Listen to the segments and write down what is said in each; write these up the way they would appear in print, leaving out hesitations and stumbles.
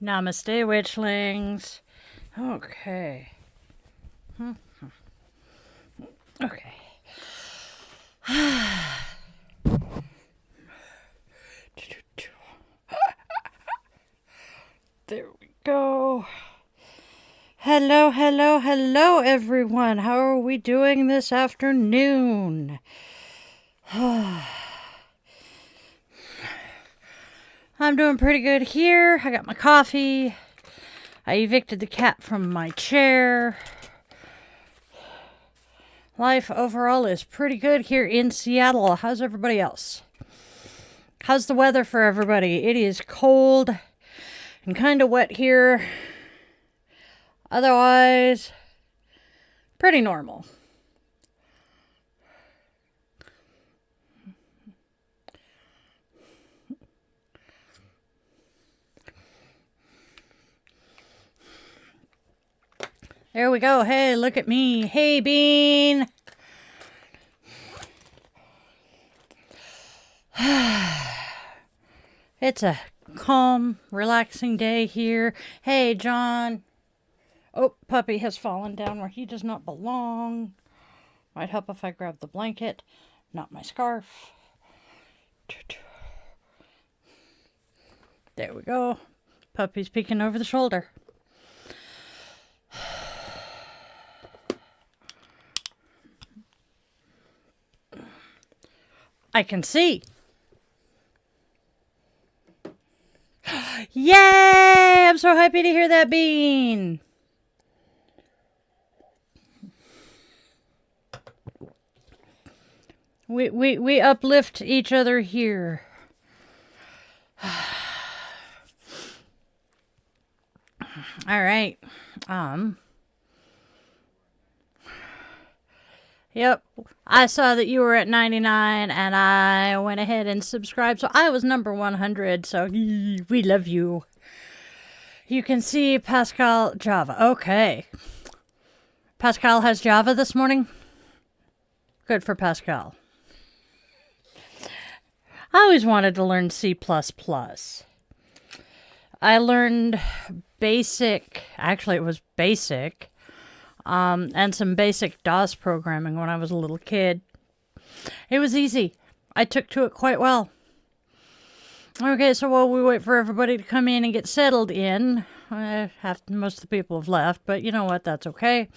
Namaste, Witchlings. Okay. Okay. There we go. Hello, hello, hello, everyone. How are we doing this afternoon? I'm doing pretty good here. I got my coffee. I evicted the cat from my chair. Life overall is pretty good here in Seattle. How's everybody else? How's the weather for everybody? It is cold and kind of wet here. Otherwise, pretty normal. There we go. Hey, look at me. Hey, Bean. It's a calm, relaxing day here. Hey, John. Oh, puppy has fallen down where he does not belong. Might help if I grab the blanket, not my scarf. There we go. Puppy's peeking over the shoulder. I can see. Yay! I'm so happy to hear that, Bean. We uplift each other here. All right. Yep. I saw that you were at 99 and I went ahead and subscribed. So I was number 100. So we love you. You can see Pascal Java. Okay. Pascal has Java this morning. Good for Pascal. I always wanted to learn C++. I learned basic, actually it was basic, and some basic DOS programming when I was a little kid. It was easy. I took to it quite well. Okay, so while we wait for everybody to come in and get settled in, most of the people have left, but you know what, that's okay.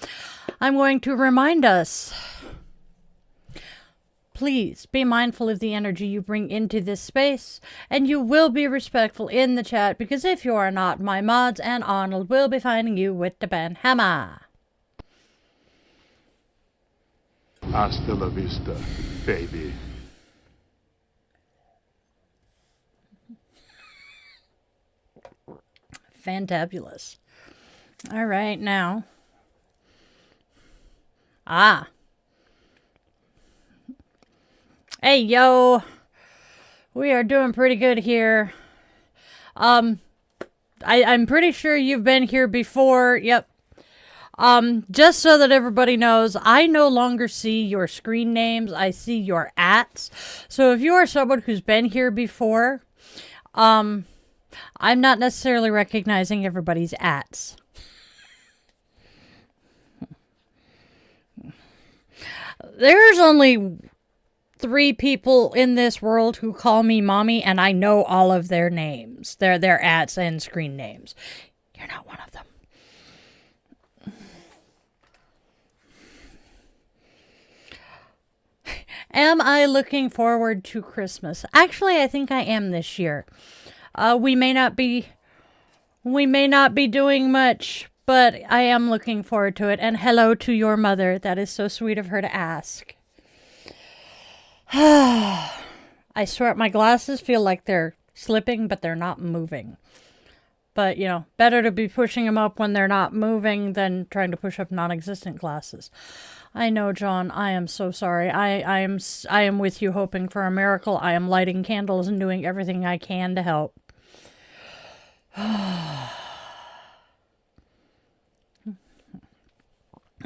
I'm going to remind us, please be mindful of the energy you bring into this space, and you will be respectful in the chat, because if you are not, my mods and Arnold will be finding you with the band hammer. Hasta la vista, baby. Fantabulous. All right, now. Hey, yo. We are doing pretty good here. I'm pretty sure you've been here before. Yep. Just so that everybody knows, I no longer see your screen names. I see your ats. So if you are someone who's been here before, I'm not necessarily recognizing everybody's ats. There's only 3 people in this world who call me mommy, and I know all of their names. Their ats and screen names. You're not one of them. Am I looking forward to Christmas? Actually, I think I am this year. We may not be doing much, but I am looking forward to it. And hello to your mother. That is so sweet of her to ask. I swear my glasses feel like they're slipping, but they're not moving. But, you know, better to be pushing them up when they're not moving than trying to push up non-existent glasses. I know, John, I am so sorry. I am with you, hoping for a miracle. I am lighting candles and doing everything I can to help.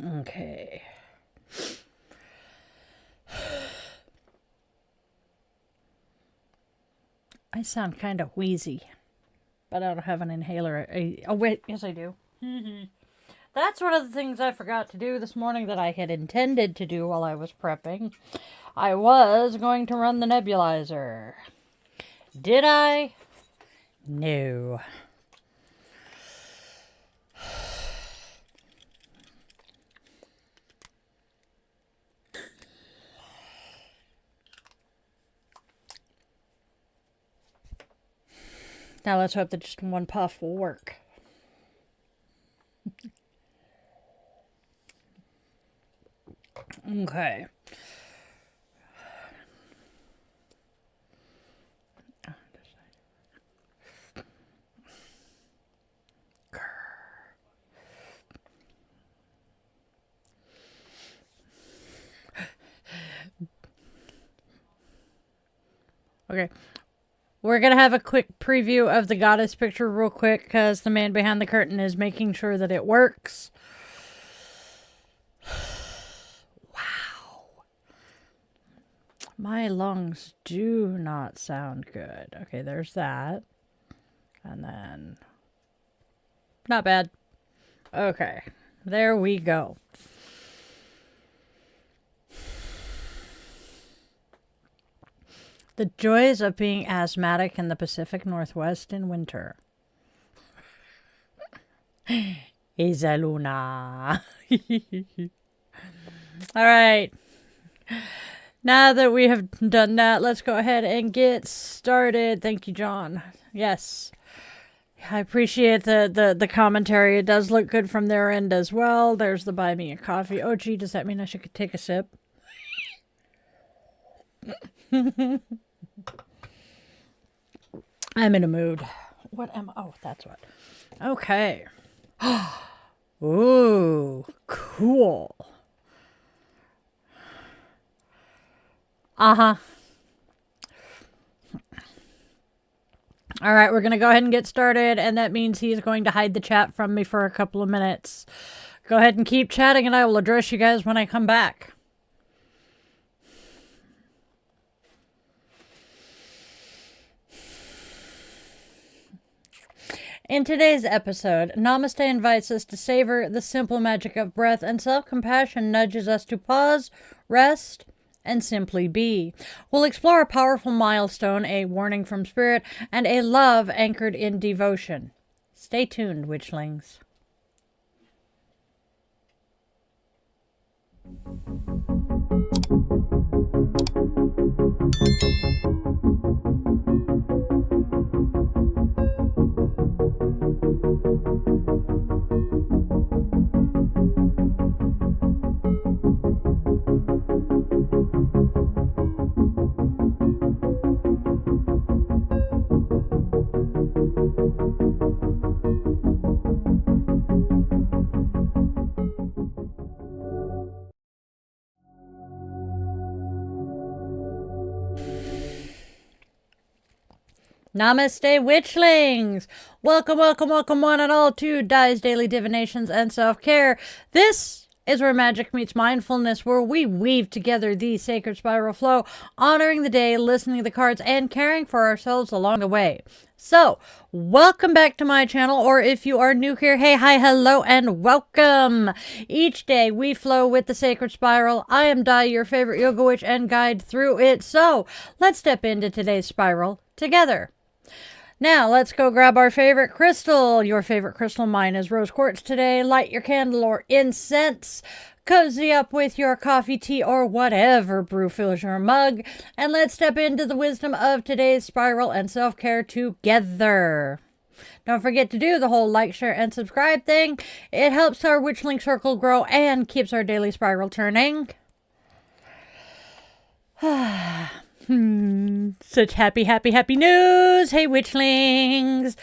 Okay. I sound kind of wheezy. but I don't have an inhaler. Oh, wait. Yes, I do. That's one of the things I forgot to do this morning that I had intended to do while I was prepping. I was going to run the nebulizer. Did I? No. Now let's hope that just one puff will work. Okay. Okay. We're going to have a quick preview of the goddess picture real quick because the man behind the curtain is making sure that it works. Wow. My lungs do not sound good. Okay, there's that. And then... not bad. Okay, there we go. The joys of being asthmatic in the Pacific Northwest in winter. Delaluna. All right. Now that we have done that, let's go ahead and get started. Thank you, John. Yes. I appreciate the commentary. It does look good from their end as well. There's the buy me a coffee. Oh, gee, does that mean I should take a sip? I'm in a mood. What am... oh, that's what. Okay. Ooh, cool. Uh-huh. All right, we're going to go ahead and get started, and that means he's going to hide the chat from me for a couple of minutes. Go ahead and keep chatting, and I will address you guys when I come back. In today's episode, Namaste invites us to savor the simple magic of breath, and self-compassion nudges us to pause, rest, and simply be. We'll explore a powerful milestone, a warning from spirit, and a love anchored in devotion. Stay tuned, Witchlings. Namaste, Witchlings! Welcome, welcome, welcome one and all to Di's Daily Divinations and Self-Care. This is where magic meets mindfulness, where we weave together the sacred spiral flow, honoring the day, listening to the cards, and caring for ourselves along the way. So, welcome back to my channel, or if you are new here, hey, hi, hello, and welcome. Each day we flow with the sacred spiral. I am Di, your favorite yoga witch and guide through it. So, let's step into today's spiral together. Now, let's go grab our favorite crystal. Your favorite crystal, mine is rose quartz today. Light your candle or incense. Cozy up with your coffee, tea, or whatever brew fills your mug. And let's step into the wisdom of today's spiral and self-care together. Don't forget to do the whole like, share, and subscribe thing. It helps our Witchling circle grow and keeps our daily spiral turning. Such happy, happy, happy news. Hey, Witchlings.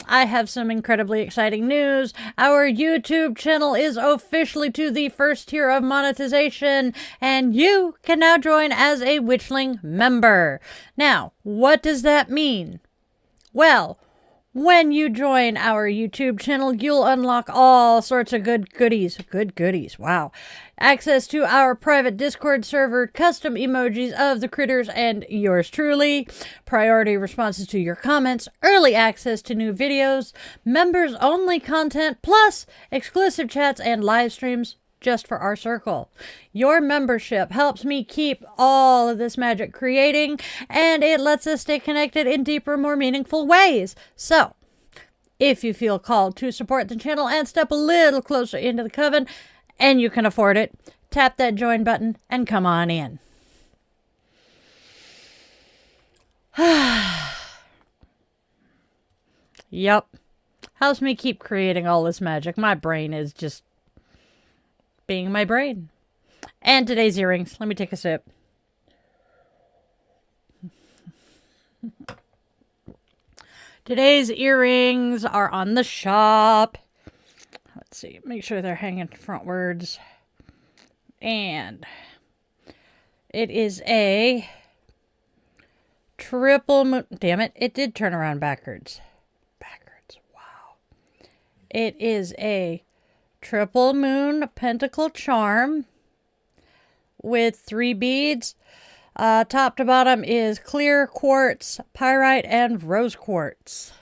I have some incredibly exciting news. Our YouTube channel is officially to the first tier of monetization, and you can now join as a Witchling member. Now, what does that mean? Well, When you join our YouTube channel, you'll unlock all sorts of good goodies. Good goodies, wow. Access to our private Discord server, custom emojis of the critters and yours truly, priority responses to your comments, early access to new videos, members-only content, plus exclusive chats and live streams just for our circle. Your membership helps me keep all of this magic creating, and it lets us stay connected in deeper, more meaningful ways. So, if you feel called to support the channel and step a little closer into the coven, and you can afford it, tap that join button and come on in. Yup. Helps me keep creating all this magic. My brain is just being my brain. And today's earrings. Let me take a sip. Today's earrings are on the shop. Let's see. Make sure they're hanging frontwards. And it is a triple moon. Damn it. It did turn around backwards. Wow. It is a triple moon pentacle charm with 3 beads. Top to bottom is clear quartz, pyrite, and rose quartz.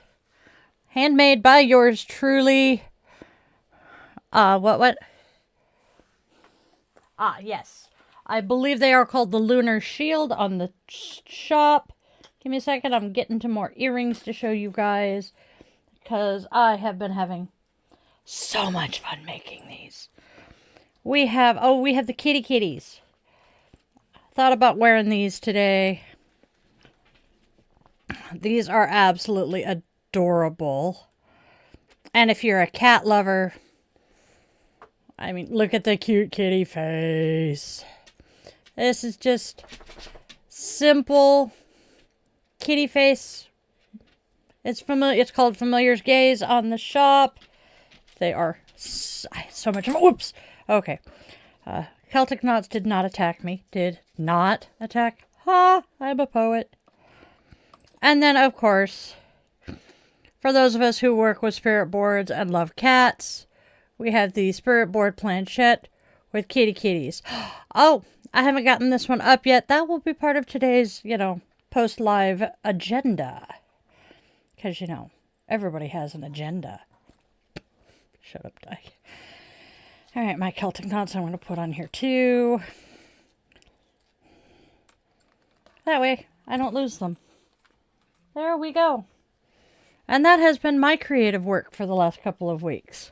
Handmade by yours truly. What? Yes. I believe they are called the Lunar Shield on the shop. Give me a second. I'm getting to more earrings to show you guys, because I have been having so much fun making these. We have the kitty kitties. Thought about wearing these today. These are absolutely adorable. And if you're a cat lover, I mean, look at the cute kitty face. This is just simple kitty face. It's called Familiar's Gaze on the shop. They are so much fun. Whoops. Okay. Celtic Knots did not attack me. Did not attack. Ha! I'm a poet. And then, of course, for those of us who work with spirit boards and love cats, we have the spirit board planchette with kitty kitties. Oh, I haven't gotten this one up yet. That will be part of today's, post-live agenda. Because, everybody has an agenda. Shut up, Di. All right, my Celtic knots I'm going to put on here too. That way I don't lose them. There we go. And that has been my creative work for the last couple of weeks.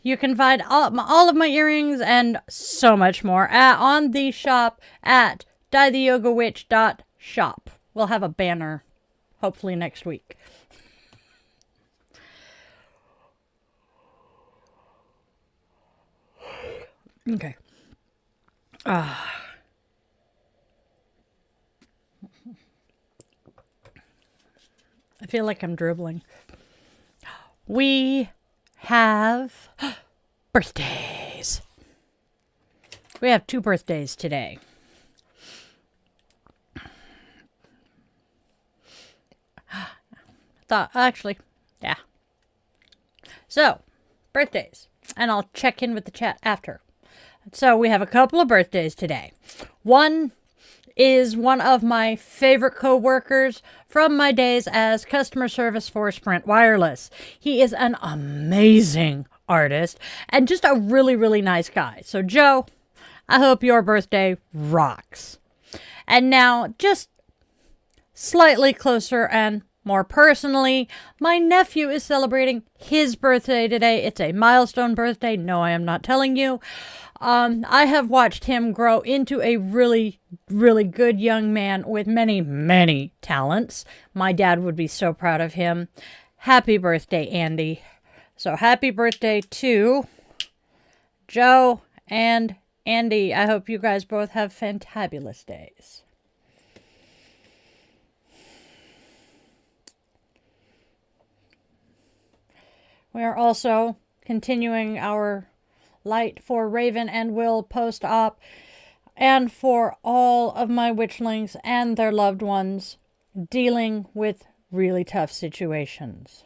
You can find all of my earrings and so much more on the shop at dietheyogawitch.shop. We'll have a banner hopefully next week. Okay. I feel like I'm dribbling. We have birthdays. We have 2 birthdays today. Yeah. So, birthdays. And I'll check in with the chat after. So we have a couple of birthdays today. One is one of my favorite co-workers from my days as customer service for Sprint Wireless. He is an amazing artist and just a really, really nice guy. So Joe, I hope your birthday rocks. And now, just slightly closer and more personally, my nephew is celebrating his birthday today. It's a milestone birthday. No, I am not telling you. I have watched him grow into a really, really good young man with many, many talents. My dad would be so proud of him. Happy birthday, Andy. So happy birthday to Joe and Andy. I hope you guys both have fantabulous days. We are also continuing our Light for Raven and Will post-op, and for all of my witchlings and their loved ones dealing with really tough situations.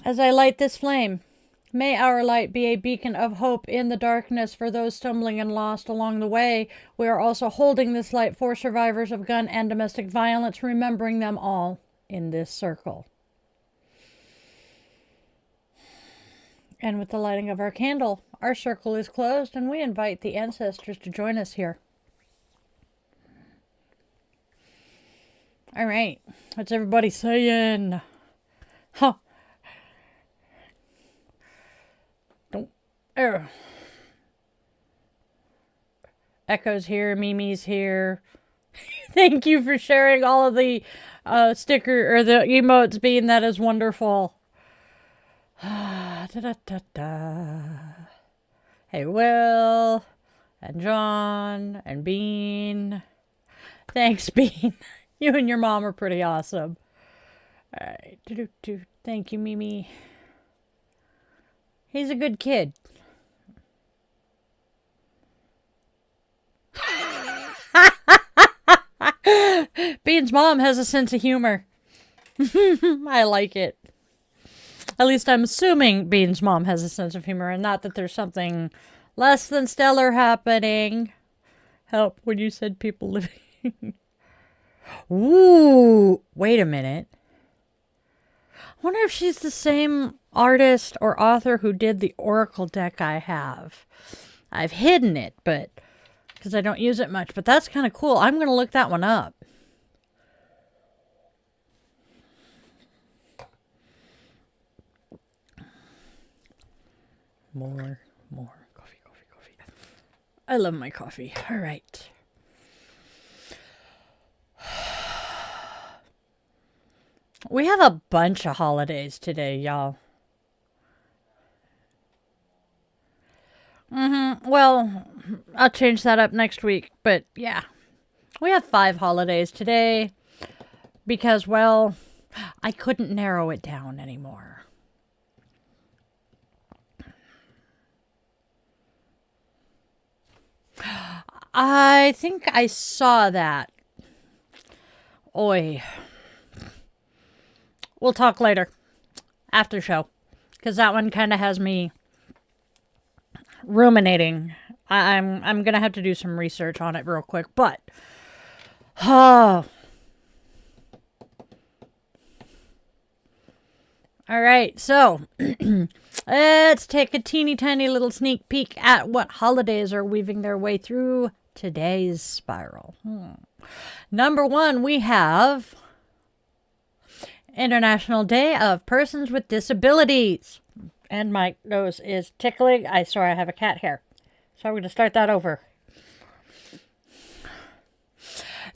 As I light this flame, may our light be a beacon of hope in the darkness for those stumbling and lost along the way. We are also holding this light for survivors of gun and domestic violence, remembering them all in this circle. And with the lighting of our candle, our circle is closed, and we invite the ancestors to join us here. All right, what's everybody saying? Huh. Echo's here, Mimi's here. Thank you for sharing all of the sticker or the emotes, Bean. That is wonderful. Da, da, da, da. Hey, Will and John and Bean. Thanks, Bean. You and your mom are pretty awesome. All right. Thank you, Mimi. He's a good kid. Bean's mom has a sense of humor. I like it. At least I'm assuming Bean's mom has a sense of humor, and not that there's something less than stellar happening. Help when you said people living. Ooh, wait a minute. I wonder if she's the same artist or author who did the Oracle deck I have. I've hidden it, but because I don't use it much, but that's kind of cool. I'm going to look that one up. More coffee. I love my coffee. All right. We have a bunch of holidays today, y'all. Well, I'll change that up next week. But yeah, we have 5 holidays today because, well, I couldn't narrow it down anymore. I think I saw that. Oi. We'll talk later. After show. Because that one kind of has me ruminating. I'm going to have to do some research on it real quick. But. Oh. All right. So. Let's take a teeny tiny little sneak peek at what holidays are weaving their way through today's spiral. Number 1, we have International Day of Persons with Disabilities. And my nose is tickling. I have a cat hair. So I'm going to start that over.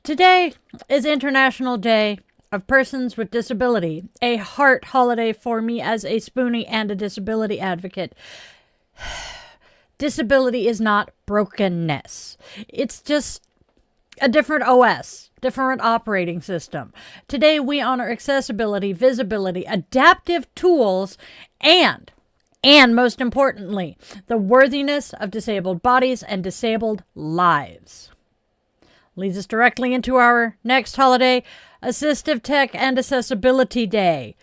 Today is International Day of Persons with Disability, a heart holiday for me as a spoonie and a disability advocate. Disability is not brokenness. It's just a different OS, different operating system. Today we honor accessibility, visibility, adaptive tools, and most importantly, the worthiness of disabled bodies and disabled lives. Leads us directly into our next holiday, Assistive Tech and Accessibility Day.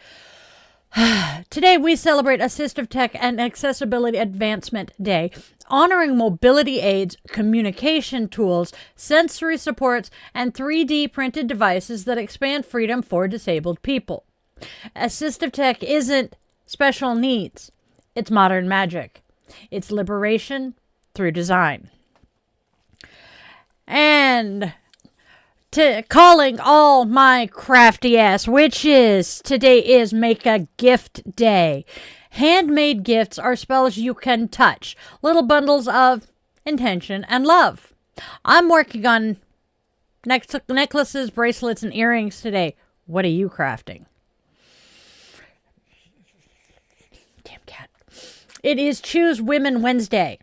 Today we celebrate Assistive Tech and Accessibility Advancement Day, honoring mobility aids, communication tools, sensory supports, and 3D printed devices that expand freedom for disabled people. Assistive Tech isn't special needs. It's modern magic. It's liberation through design. And calling all my crafty ass witches, today is Make a Gift Day. Handmade gifts are spells you can touch, little bundles of intention and love. I'm working on necklaces, bracelets, and earrings today. What are you crafting? Damn cat. It is Choose Women Wednesday.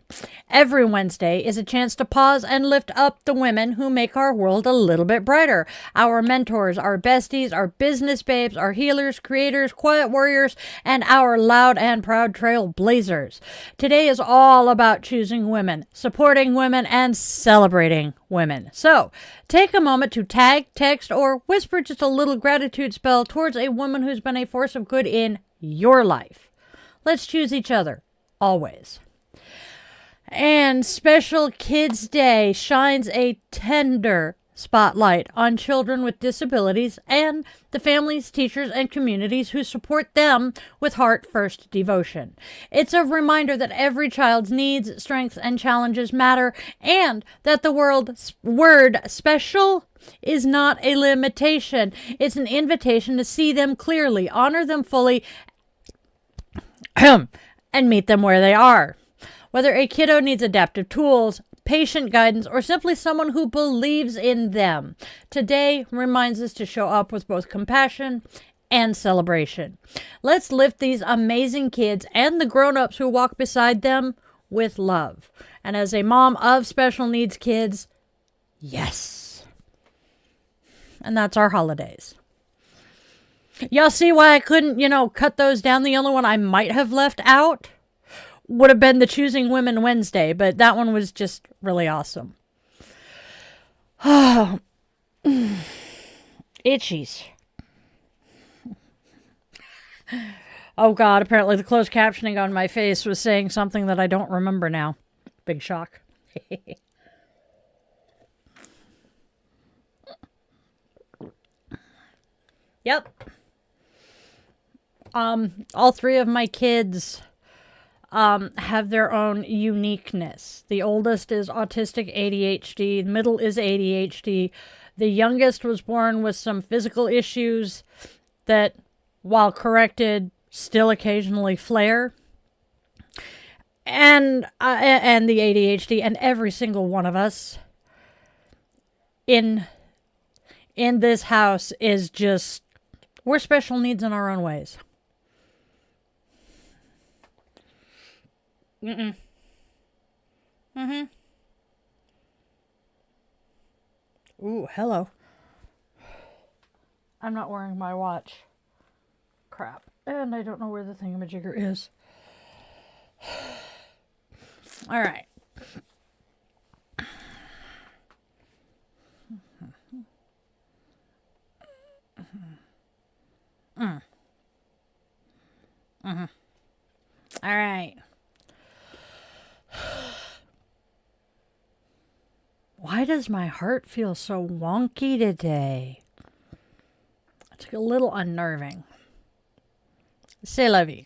Every Wednesday is a chance to pause and lift up the women who make our world a little bit brighter. Our mentors, our besties, our business babes, our healers, creators, quiet warriors, and our loud and proud trailblazers. Today is all about choosing women, supporting women, and celebrating women. So, take a moment to tag, text, or whisper just a little gratitude spell towards a woman who's been a force of good in your life. Let's choose each other. Always. And Special Kids Day shines a tender spotlight on children with disabilities and the families, teachers, and communities who support them with heart-first devotion. It's a reminder that every child's needs, strengths, and challenges matter, and that the word special is not a limitation. It's an invitation to see them clearly, honor them fully, and meet them where they are. Whether a kiddo needs adaptive tools, patient guidance, or simply someone who believes in them, today reminds us to show up with both compassion and celebration. Let's lift these amazing kids and the grown-ups who walk beside them with love. And as a mom of special needs kids, yes. And that's our holidays. Y'all see why I couldn't, cut those down? The only one I might have left out would have been the Choosing Women Wednesday, but that one was just really awesome. Oh, itchies. Oh God, apparently the closed captioning on my face was saying something that I don't remember now. Big shock. Yep. All three of my kids have their own uniqueness. The oldest is autistic ADHD, the middle is ADHD. The youngest was born with some physical issues that, while corrected, still occasionally flare. And the ADHD, and every single one of us in this house is just, we're special needs in our own ways. Mm-mm. Mm-hmm. Ooh, hello. I'm not wearing my watch. Crap. And I don't know where the thingamajigger is. All right. Mm-hmm. All right. Why does my heart feel so wonky today? It's a little unnerving. C'est la vie.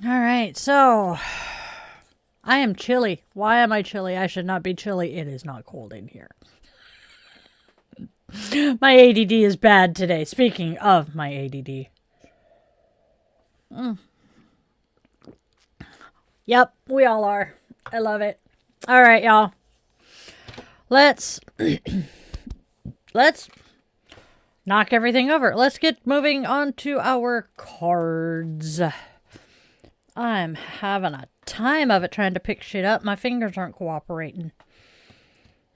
All right, so I am chilly. Why am I chilly? I should not be chilly. It is not cold in here. My ADD is bad today. Speaking of my ADD. Yep, we all are. I love it. All right, y'all. Let's knock everything over. Let's get moving on to our cards. I'm having a time of it trying to pick shit up. My fingers aren't cooperating.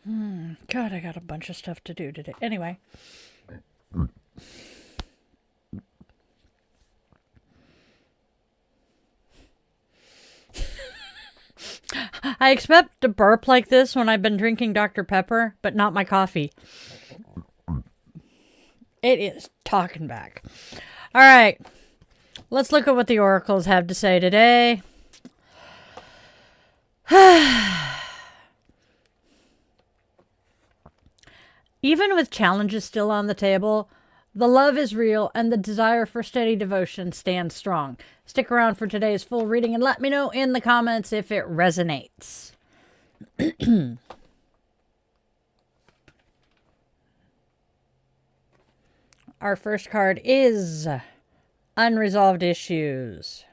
God, I got a bunch of stuff to do today. Anyway. I expect to burp like this when I've been drinking Dr. Pepper, but not my coffee. It is talking back. All right. Let's look at what the oracles have to say today. Even with challenges still on the table, the love is real and the desire for steady devotion stands strong. Stick around for today's full reading and let me know in the comments if it resonates. Our first card is Unresolved Issues.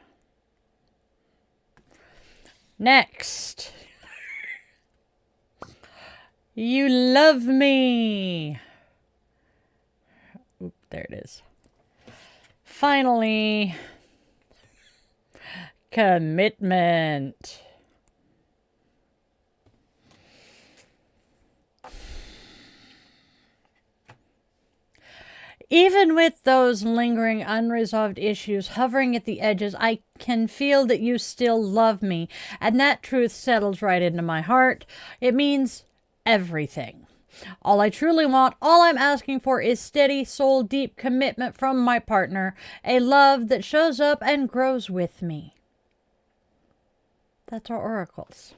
Next, You Love Me. Oop, there it is. Finally, commitment. Even with those lingering unresolved issues hovering at the edges, I can feel that you still love me, and that truth settles right into my heart. It means everything. All I truly want, all I'm asking for is steady, soul-deep commitment from my partner, a love that shows up and grows with me. That's our oracles.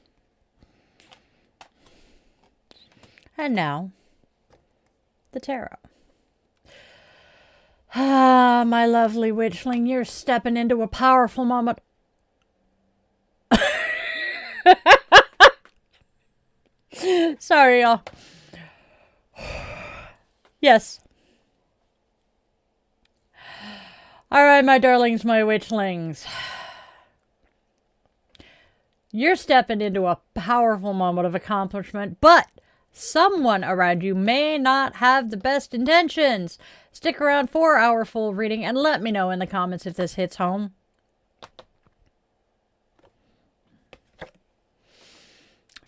And now, the tarot. Ah, my lovely witchling, you're stepping into a powerful moment. Sorry, y'all. Yes. All right, my darlings, my witchlings. You're stepping into a powerful moment of accomplishment, but someone around you may not have the best intentions. Stick around for our full reading and let me know in the comments if this hits home.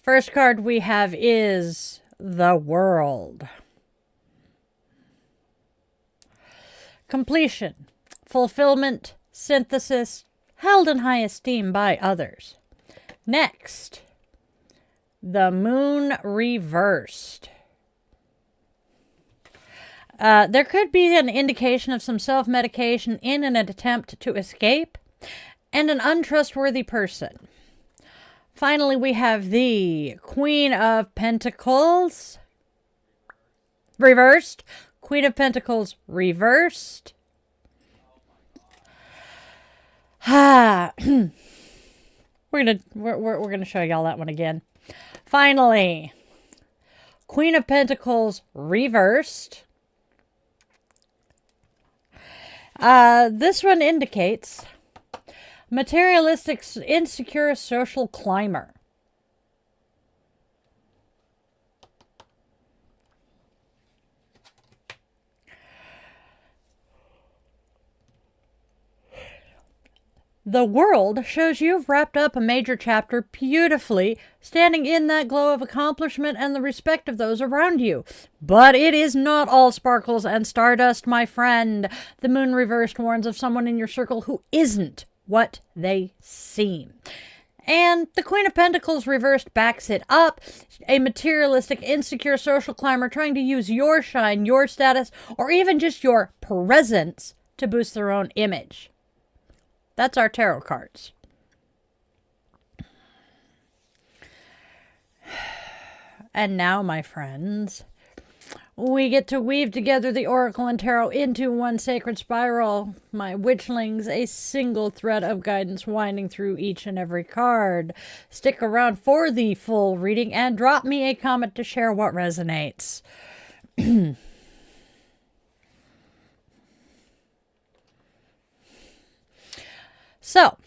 First card we have is the World. Completion, fulfillment, synthesis, held in high esteem by others. Next, the Moon reversed. There could be an indication of some self-medication in an attempt to escape, and an untrustworthy person. Finally, we have the Queen of Pentacles reversed. Queen of Pentacles reversed. We're gonna show y'all that one again. Finally, Queen of Pentacles reversed. This one indicates materialistic, insecure social climber. The World shows you've wrapped up a major chapter beautifully, standing in that glow of accomplishment and the respect of those around you. But it is not all sparkles and stardust, my friend. The Moon reversed warns of someone in your circle who isn't what they seem. And the Queen of Pentacles reversed backs it up. A materialistic, insecure social climber trying to use your shine, your status, or even just your presence to boost their own image. That's our tarot cards. And now, my friends, we get to weave together the Oracle and Tarot into one sacred spiral. My witchlings, a single thread of guidance winding through each and every card. Stick around for the full reading and drop me a comment to share what resonates. So,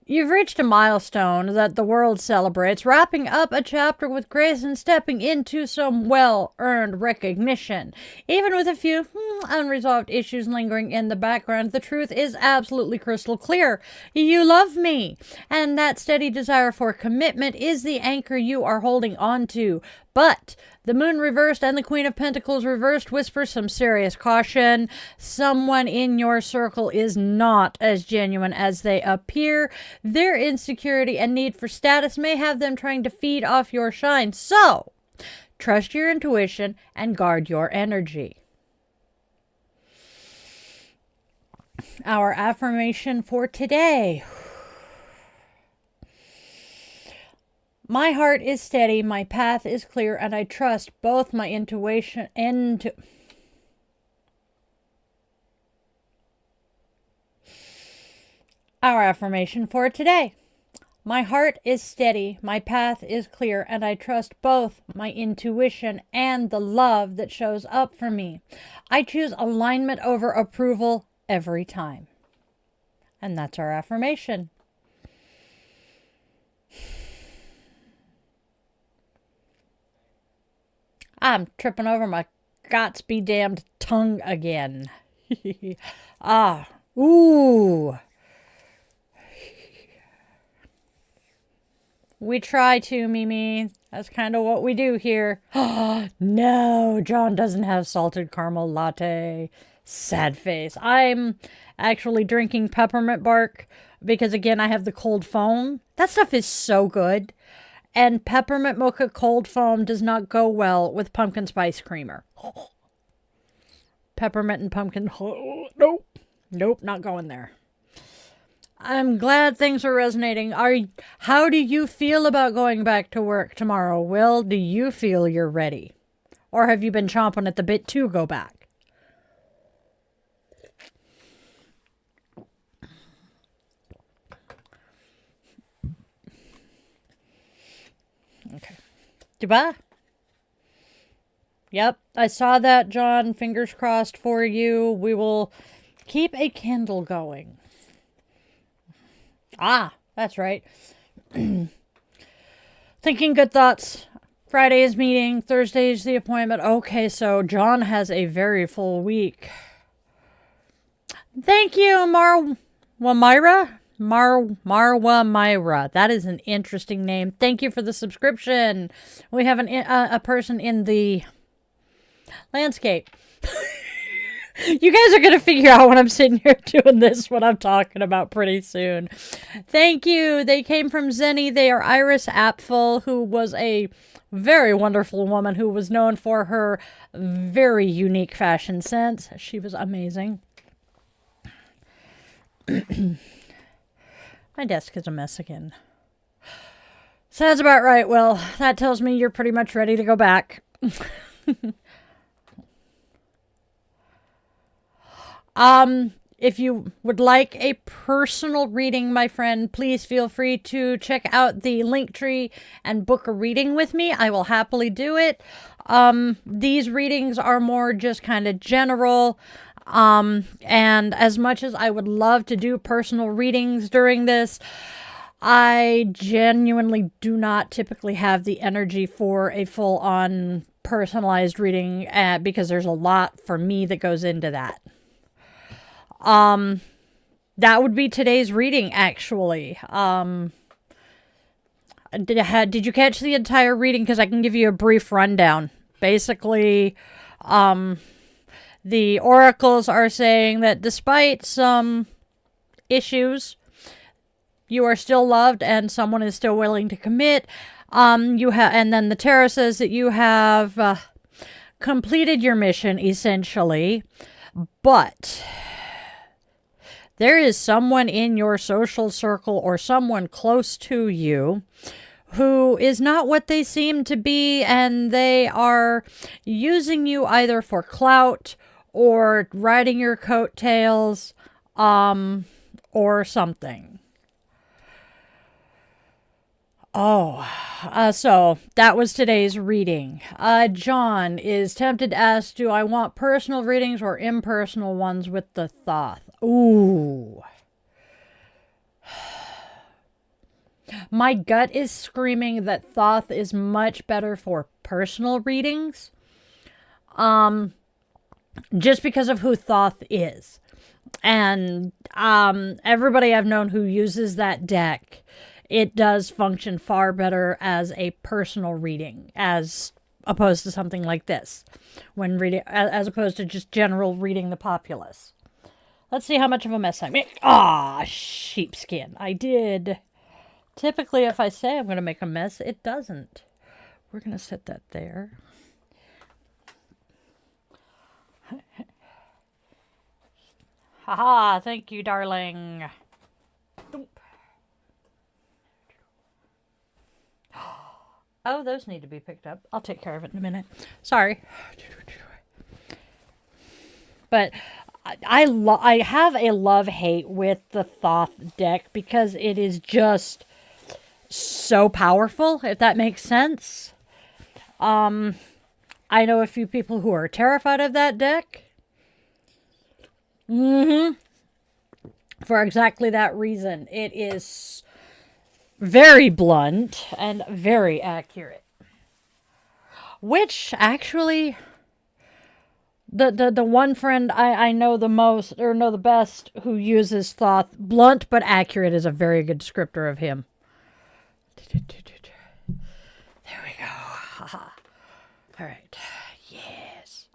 you've reached a milestone that the world celebrates, wrapping up a chapter with grace and stepping into some well-earned recognition. Even with a few unresolved issues lingering in the background, the truth is absolutely crystal clear. You love me, and that steady desire for commitment is the anchor you are holding on to. But the Moon reversed and the Queen of Pentacles reversed whisper some serious caution. Someone in your circle is not as genuine as they appear. Their insecurity and need for status may have them trying to feed off your shine. So, trust your intuition and guard your energy. Our affirmation for today. My heart is steady, my path is clear, and I trust both my intuition and... Our affirmation for today. My heart is steady, my path is clear, and I trust both my intuition and the love that shows up for me. I choose alignment over approval every time. And that's our affirmation. I'm tripping over my gots be damned tongue again. Ooh. We try to, Mimi. That's kind of what we do here. No, John doesn't have salted caramel latte. Sad face. I'm actually drinking peppermint bark because, again, I have the cold foam. That stuff is so good. And peppermint mocha cold foam does not go well with pumpkin spice creamer. Peppermint and pumpkin. Nope. Nope, not going there. I'm glad things are resonating. How do you feel about going back to work tomorrow, Will? Do you feel you're ready? Or have you been chomping at the bit to go back? Okay. Goodbye. Yep, I saw that, John. Fingers crossed for you. We will keep a candle going. Ah, that's right. Thinking good thoughts. Friday is meeting. Thursday is the appointment. Okay, so John has a very full week. Thank you, Marwa Myra. That is an interesting name. Thank you for the subscription. We have a person in the landscape. You guys are going to figure out when I'm sitting here doing this, what I'm talking about pretty soon. Thank you. They came from Zenny. They are Iris Apfel, who was a very wonderful woman who was known for her very unique fashion sense. She was amazing. My desk is a mess again. Sounds about right, Will. That tells me you're pretty much ready to go back. If you would like a personal reading, my friend, please feel free to check out the Linktree and book a reading with me. I will happily do it. These readings are more just kind of general. And as much as I would love to do personal readings during this, I genuinely do not typically have the energy for a full-on personalized reading because there's a lot for me that goes into that. That would be today's reading, actually. Did you catch the entire reading? Because I can give you a brief rundown. Basically, the oracles are saying that despite some issues, you are still loved and someone is still willing to commit. And then the tarot says that you have completed your mission, essentially, but there is someone in your social circle or someone close to you who is not what they seem to be, and they are using you either for clout or riding your coattails, or something. So that was today's reading. John is tempted to ask, do I want personal readings or impersonal ones with the Thoth? Ooh. My gut is screaming that Thoth is much better for personal readings. Just because of who Thoth is. And everybody I've known who uses that deck, it does function far better as a personal reading as opposed to something like this, when reading, as opposed to just general reading the populace. Let's see how much of a mess I make. Sheepskin. I did. Typically, if I say I'm going to make a mess, it doesn't. We're going to set that there. Haha, thank you, darling. Oh, those need to be picked up. I'll take care of it in a minute. Sorry. But I have a love-hate with the Thoth deck because it is just so powerful, if that makes sense. I know a few people who are terrified of that deck. For exactly that reason. It is very blunt and very accurate. Which, actually, the one friend I know the most, or know the best, who uses Thoth, blunt but accurate is a very good descriptor of him. There we go. All right. Yes.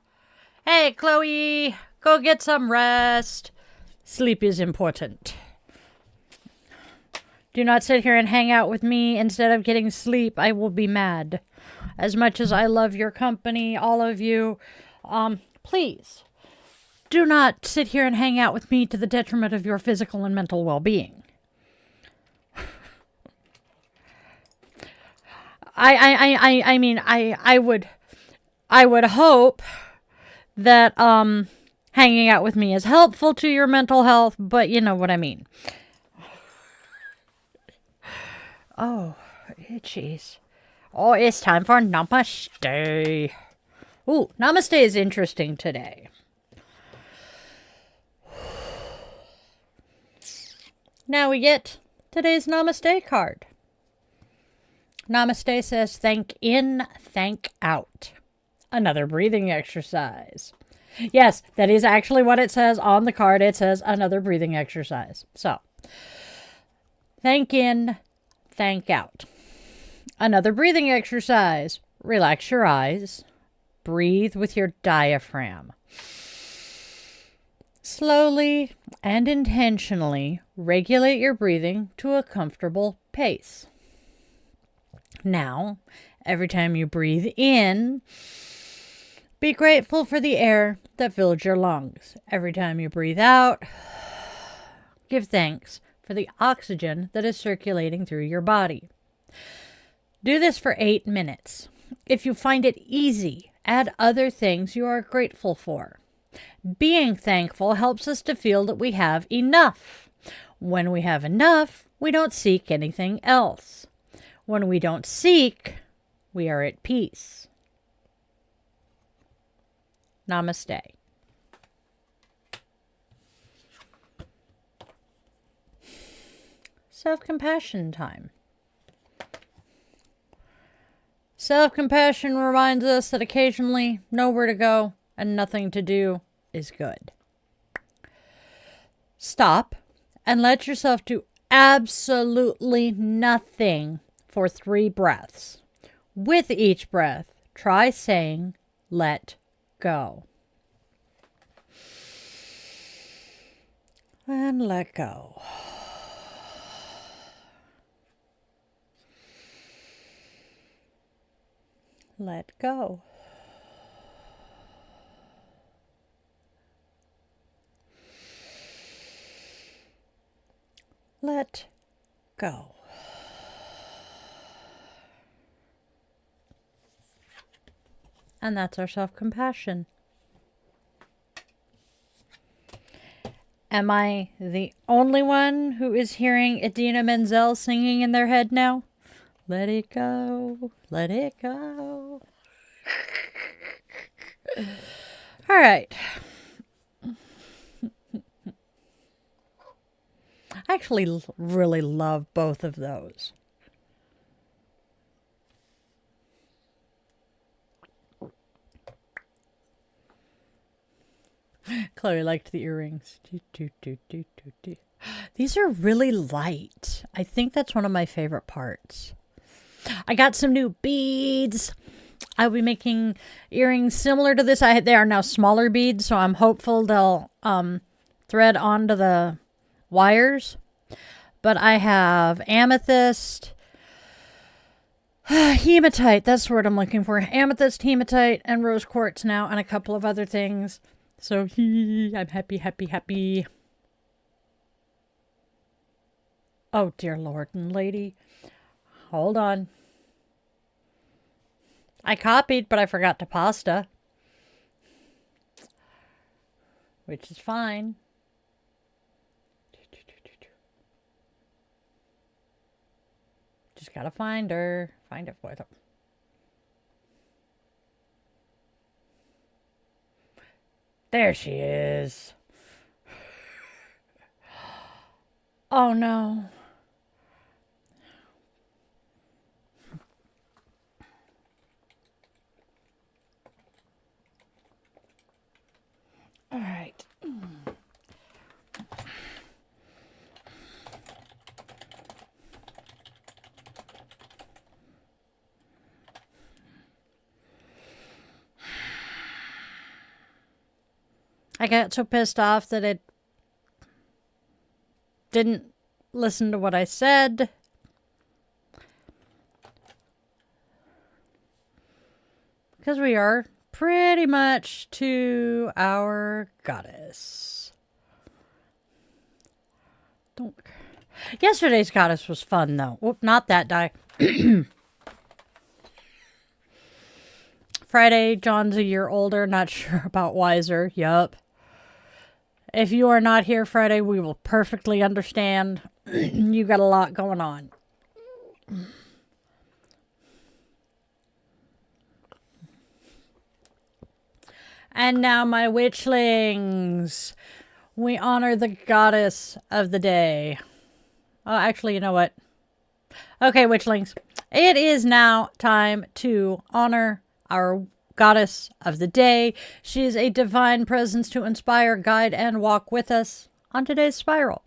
Hey, Chloe, go get some rest. Sleep is important. Do not sit here and hang out with me instead of getting sleep. I will be mad. As much as I love your company, all of you, please do not sit here and hang out with me to the detriment of your physical and mental well-being. I mean, I would hope that hanging out with me is helpful to your mental health, but you know what I mean. Oh, jeez. Oh, it's time for Namaste. Ooh, Namaste is interesting today. Now we get today's Namaste card. Namaste says, thank in, thank out. Another breathing exercise. Yes, that is actually what it says on the card. It says another breathing exercise. So, thank in, thank out. Another breathing exercise. Relax your eyes. Breathe with your diaphragm. Slowly and intentionally regulate your breathing to a comfortable pace. Now, every time you breathe in, be grateful for the air that fills your lungs. Every time you breathe out, give thanks for the oxygen that is circulating through your body. Do this for 8 minutes. If you find it easy, add other things you are grateful for. Being thankful helps us to feel that we have enough. When we have enough, we don't seek anything else. When we don't seek, we are at peace. Namaste. Self-compassion time. Self-compassion reminds us that occasionally nowhere to go and nothing to do is good. Stop and let yourself do absolutely nothing for 3 breaths. With each breath, try saying, let go. And let go. Let go. Let go. And that's our self-compassion. Am I the only one who is hearing Idina Menzel singing in their head now? Let it go, let it go. All right. I actually really love both of those. Chloe liked the earrings. These are really light. I think that's one of my favorite parts. I got some new beads. I'll be making earrings similar to this. They are now smaller beads, so I'm hopeful they'll thread onto the wires. But I have amethyst, hematite, that's the word I'm looking for. Amethyst, hematite, and rose quartz now, and a couple of other things. So I'm happy, happy, happy. Oh, dear Lord and Lady. Hold on. I copied, but I forgot to pasta. Which is fine. Just gotta find her. Find it for them. There she is. Oh no. All right. I got so pissed off that it didn't listen to what I said. Because we are pretty much to our goddess. Yesterday's goddess was fun, though. Whoop, not that die. Friday, John's a year older. Not sure about wiser. Yup. If you are not here Friday, we will perfectly understand. You got a lot going on. And now, my witchlings, we honor the goddess of the day. Oh, actually, you know what? Okay, witchlings, it is now time to honor our goddess of the day. She is a divine presence to inspire, guide, and walk with us on today's spiral.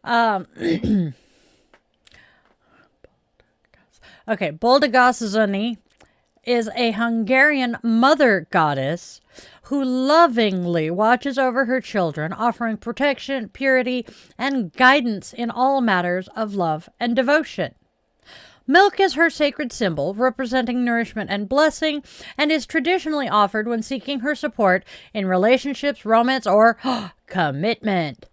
Okay, Boldogaszony is a Hungarian mother goddess who lovingly watches over her children, offering protection, purity, and guidance in all matters of love and devotion. Milk is her sacred symbol, representing nourishment and blessing, and is traditionally offered when seeking her support in relationships, romance, or commitment.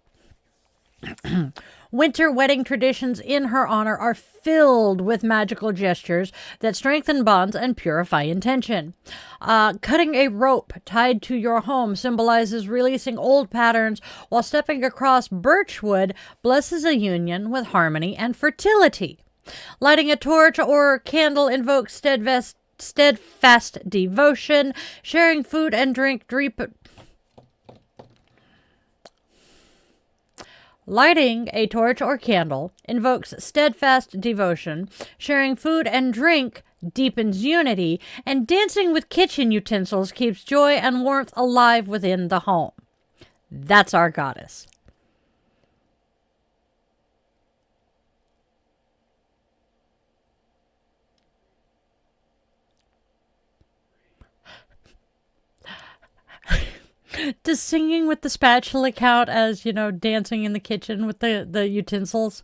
Winter wedding traditions in her honor are filled with magical gestures that strengthen bonds and purify intention. Cutting a rope tied to your home symbolizes releasing old patterns, while stepping across birchwood blesses a union with harmony and fertility. Lighting a torch or candle invokes steadfast devotion. Sharing food and drink Lighting a torch or candle invokes steadfast devotion, sharing food and drink deepens unity, and dancing with kitchen utensils keeps joy and warmth alive within the home. That's our goddess. Does singing with the spatula count as, dancing in the kitchen with the utensils?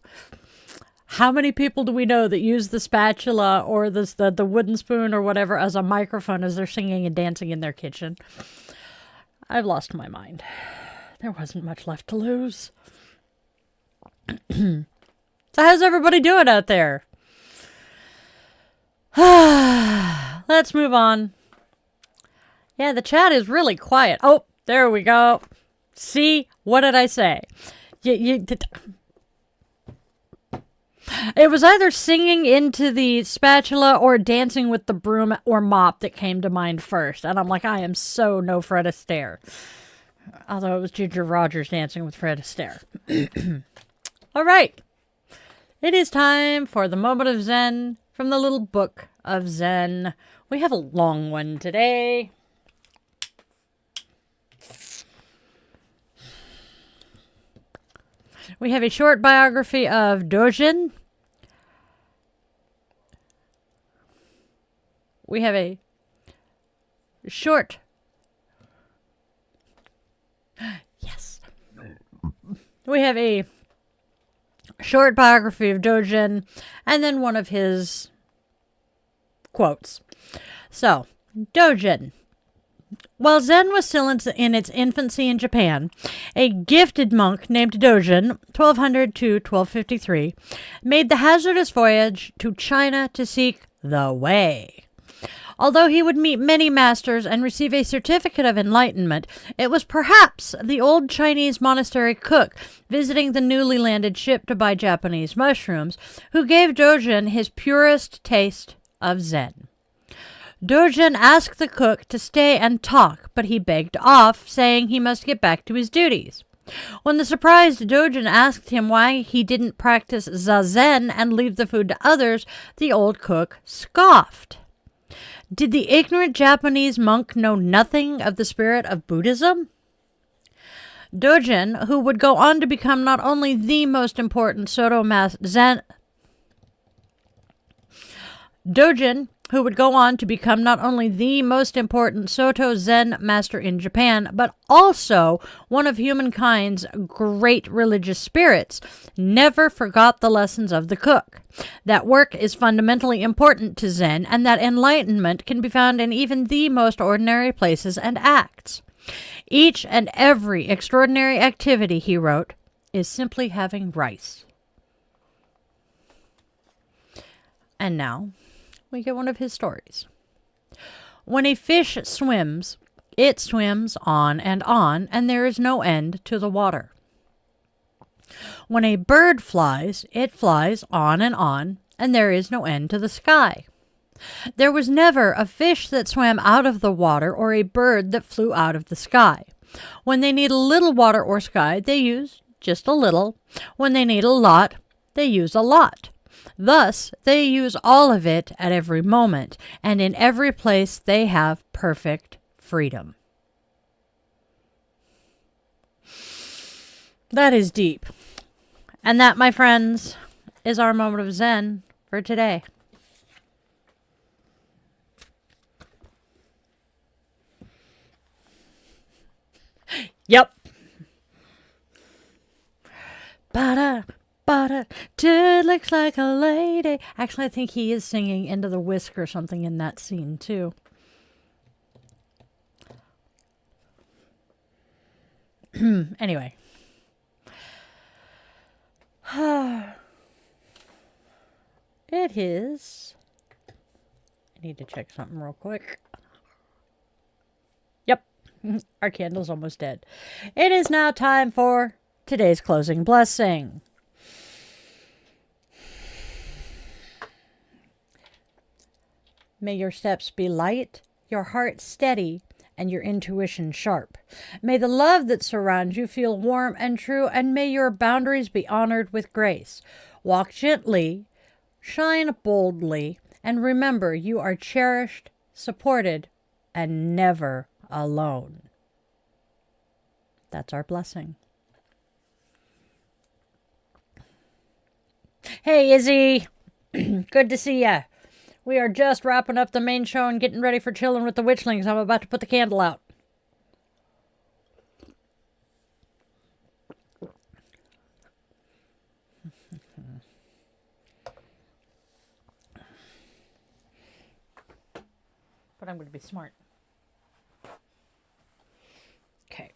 How many people do we know that use the spatula or the wooden spoon or whatever as a microphone as they're singing and dancing in their kitchen? I've lost my mind. There wasn't much left to lose. So how's everybody doing out there? Let's move on. Yeah, the chat is really quiet. Oh, there we go. See? What did I say? It was either singing into the spatula or dancing with the broom or mop that came to mind first. And I'm like, I am so no Fred Astaire. Although it was Ginger Rogers dancing with Fred Astaire. All right. It is time for the moment of Zen from the Little Book of Zen. We have a long one today. We have a short biography of Dojin. We have a short... Yes. We have a short biography of Dojin, and then one of his quotes. So, Dojin. While Zen was still in its infancy in Japan, a gifted monk named Dojin, 1200 to 1253, made the hazardous voyage to China to seek the way. Although he would meet many masters and receive a certificate of enlightenment, it was perhaps the old Chinese monastery cook visiting the newly landed ship to buy Japanese mushrooms who gave Dojin his purest taste of Zen. Dojin asked the cook to stay and talk, but he begged off, saying he must get back to his duties. When the surprised Dojin asked him why he didn't practice zazen and leave the food to others, the old cook scoffed. Did the ignorant Japanese monk know nothing of the spirit of Buddhism? Dojin, who would go on to become not only the most important Soto Zen Dojin, who would go on to become not only the most important Soto Zen master in Japan, but also one of humankind's great religious spirits, never forgot the lessons of the cook. That work is fundamentally important to Zen, and that enlightenment can be found in even the most ordinary places and acts. Each and every extraordinary activity, he wrote, is simply having rice. And now we get one of his stories. When a fish swims, it swims on, and there is no end to the water. When a bird flies, it flies on, and there is no end to the sky. There was never a fish that swam out of the water or a bird that flew out of the sky. When they need a little water or sky, they use just a little. When they need a lot, they use a lot. Thus, they use all of it at every moment, and in every place they have perfect freedom. That is deep. And that, my friends, is our moment of Zen for today. Yep. Bada, bada, dude looks like a lady. Actually, I think he is singing Into the Whisk or something in that scene, too. Anyway. It is. I need to check something real quick. Yep. Our candle's almost dead. It is now time for today's closing blessing. May your steps be light, your heart steady, and your intuition sharp. May the love that surrounds you feel warm and true, and may your boundaries be honored with grace. Walk gently, shine boldly, and remember you are cherished, supported, and never alone. That's our blessing. Hey, Izzy. Good to see ya. We are just wrapping up the main show and getting ready for chilling with the Witchlings. I'm about to put the candle out. But I'm going to be smart. Okay.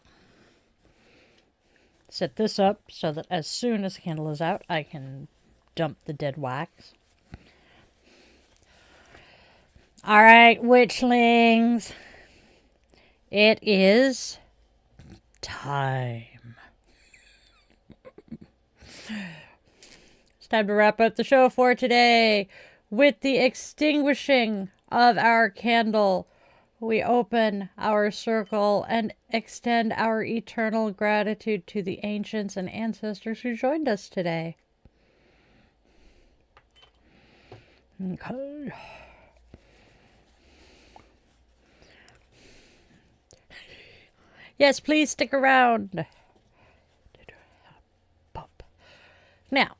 Set this up so that as soon as the candle is out, I can dump the dead wax. All right, Witchlings. It is time. It's time to wrap up the show for today. With the extinguishing of our candle, we open our circle and extend our eternal gratitude to the ancients and ancestors who joined us today. Okay. Yes, please stick around. Now,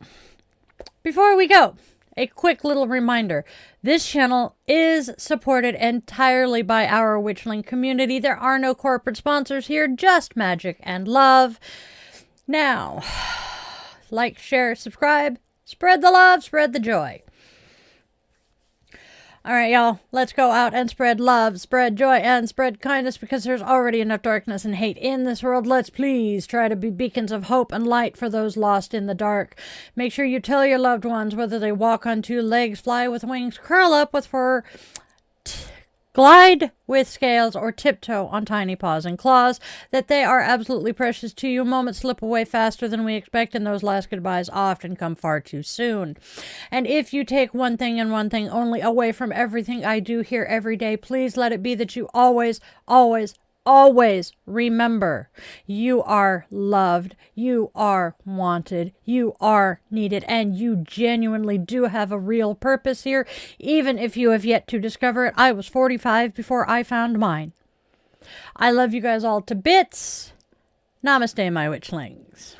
before we go, a quick little reminder. This channel is supported entirely by our Witchling community. There are no corporate sponsors here, just magic and love. Now, like, share, subscribe, spread the love, spread the joy. All right, y'all, let's go out and spread love, spread joy, and spread kindness, because there's already enough darkness and hate in this world. Let's please try to be beacons of hope and light for those lost in the dark. Make sure you tell your loved ones, whether they walk on two legs, fly with wings, curl up with fur, glide with scales, or tiptoe on tiny paws and claws, that they are absolutely precious to you. Moments slip away faster than we expect, and those last goodbyes often come far too soon. And if you take one thing and one thing only away from everything I do here every day, please let it be that you always, always, always remember you are loved, you are wanted, you are needed, and you genuinely do have a real purpose here, even if you have yet to discover it. I was 45 before I found mine. I love you guys all to bits. Namaste, my Witchlings.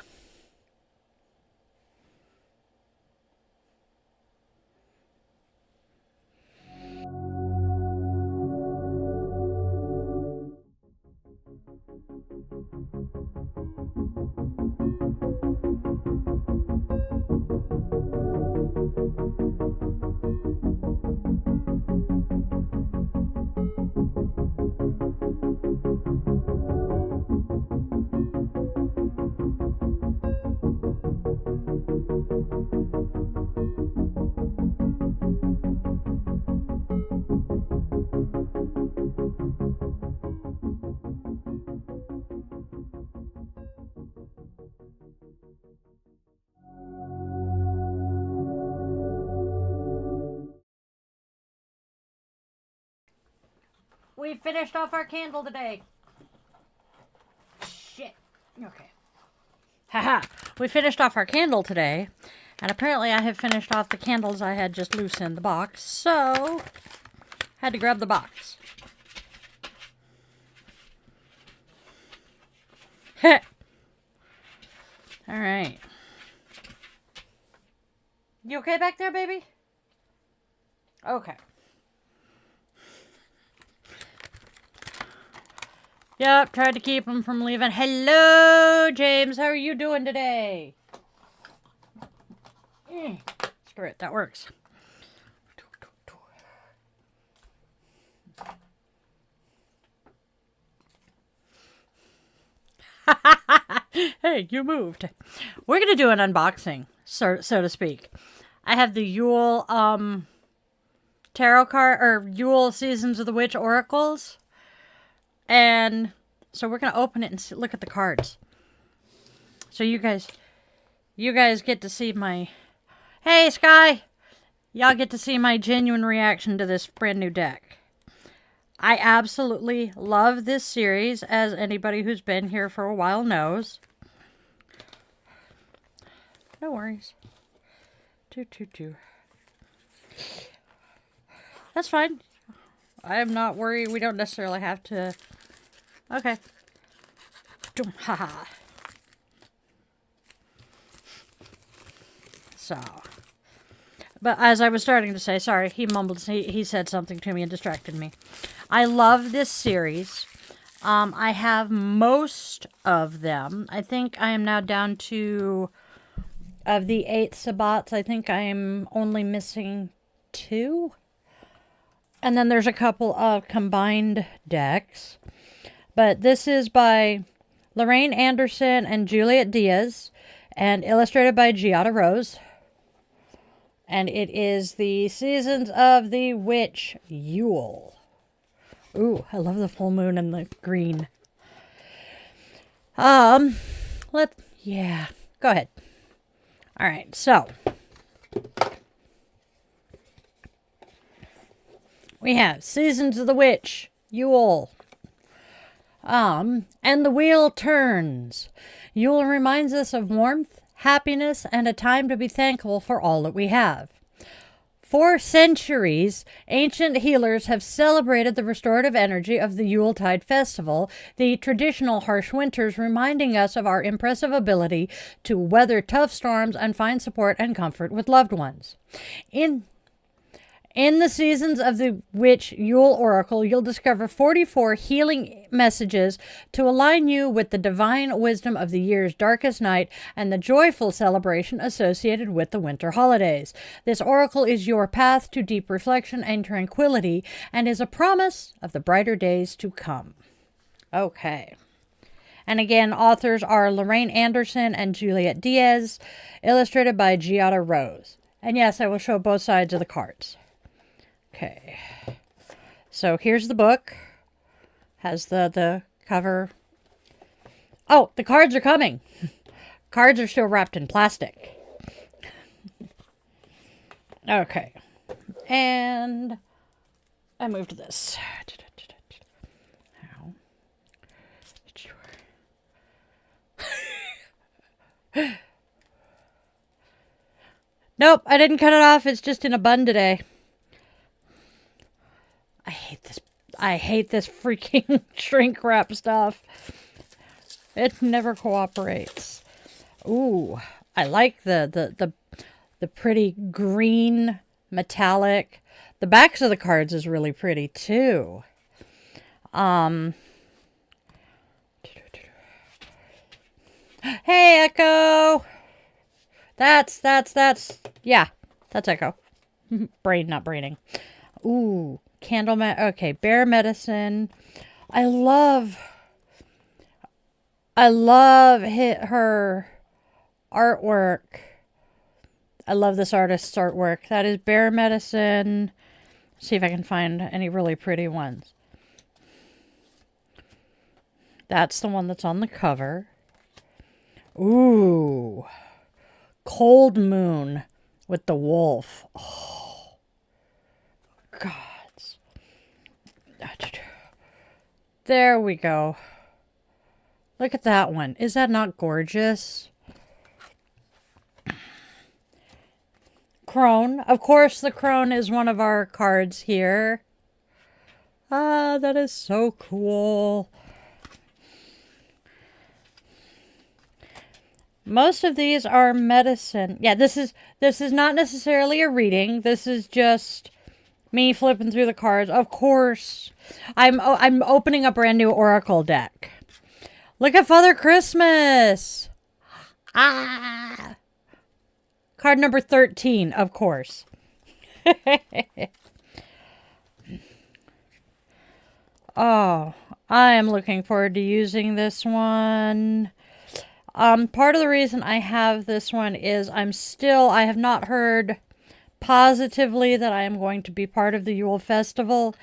we finished off our candle today. Shit. Okay. Haha. We finished off our candle today. And apparently I have finished off the candles I had just loose in the box. So, had to grab the box. Heh. Alright. You okay back there, baby? Okay. Yep, tried to keep him from leaving. Hello, James. How are you doing today? Screw it, that works. Hey, you moved. We're going to do an unboxing, so to speak. I have the Yule tarot card, or Yule Seasons of the Witch oracles. And so we're going to open it and look at the cards. So you guys get to see my... Hey, Sky! Y'all get to see my genuine reaction to this brand new deck. I absolutely love this series, as anybody who's been here for a while knows. No worries. That's fine. I am not worried. We don't necessarily have to... Okay. Haha. So... But as I was starting to say, sorry, he mumbled, he said something to me and distracted me. I love this series. I have most of them. I think I am now down to, of the 8 sabbats, I think I am only missing 2. And then there's a couple of combined decks. But this is by Lorraine Anderson and Juliet Diaz, and illustrated by Giada Rose. And it is the Seasons of the Witch Yule. Ooh, I love the full moon and the green. Yeah, go ahead. All right, so we have Seasons of the Witch Yule. And the wheel turns. Yule reminds us of warmth, happiness, and a time to be thankful for all that we have. For centuries, ancient healers have celebrated the restorative energy of the Yuletide festival, the traditional harsh winters reminding us of our impressive ability to weather tough storms and find support and comfort with loved ones. In the Seasons of the Witch Yule Oracle, you'll discover 44 healing messages to align you with the divine wisdom of the year's darkest night and the joyful celebration associated with the winter holidays. This oracle is your path to deep reflection and tranquility and is a promise of the brighter days to come. Okay. And again, authors are Lorraine Anderson and Juliet Diaz, illustrated by Giada Rose. And yes, I will show both sides of the cards. Okay, so here's the book. Has the cover. Oh, the cards are coming. Cards are still wrapped in plastic. Okay, and I moved this. Nope, I didn't cut it off. It's just in a bun today. I hate this freaking shrink wrap stuff. It never cooperates. Ooh, I like the pretty green metallic. The backs of the cards is really pretty too. Hey, Echo. That's yeah, that's Echo. Brain, not braining. Ooh. Okay, Bear Medicine. I love her artwork. I love this artist's artwork. That is Bear Medicine. Let's see if I can find any really pretty ones. That's the one that's on the cover. Ooh. Cold Moon with the wolf. Oh. God. There we go. Look at that one. Is that not gorgeous? Crone. Of course, the crone is one of our cards here. Ah, that is so cool. Most of these are medicine. Yeah, this is not necessarily a reading. This is just me flipping through the cards. Of course, I'm opening a brand new Oracle deck. Look at Father Christmas. Ah. Card number 13, of course. Oh, I am looking forward to using this one. Part of the reason I have this one is I have not heard positively that I am going to be part of the Yule Festival,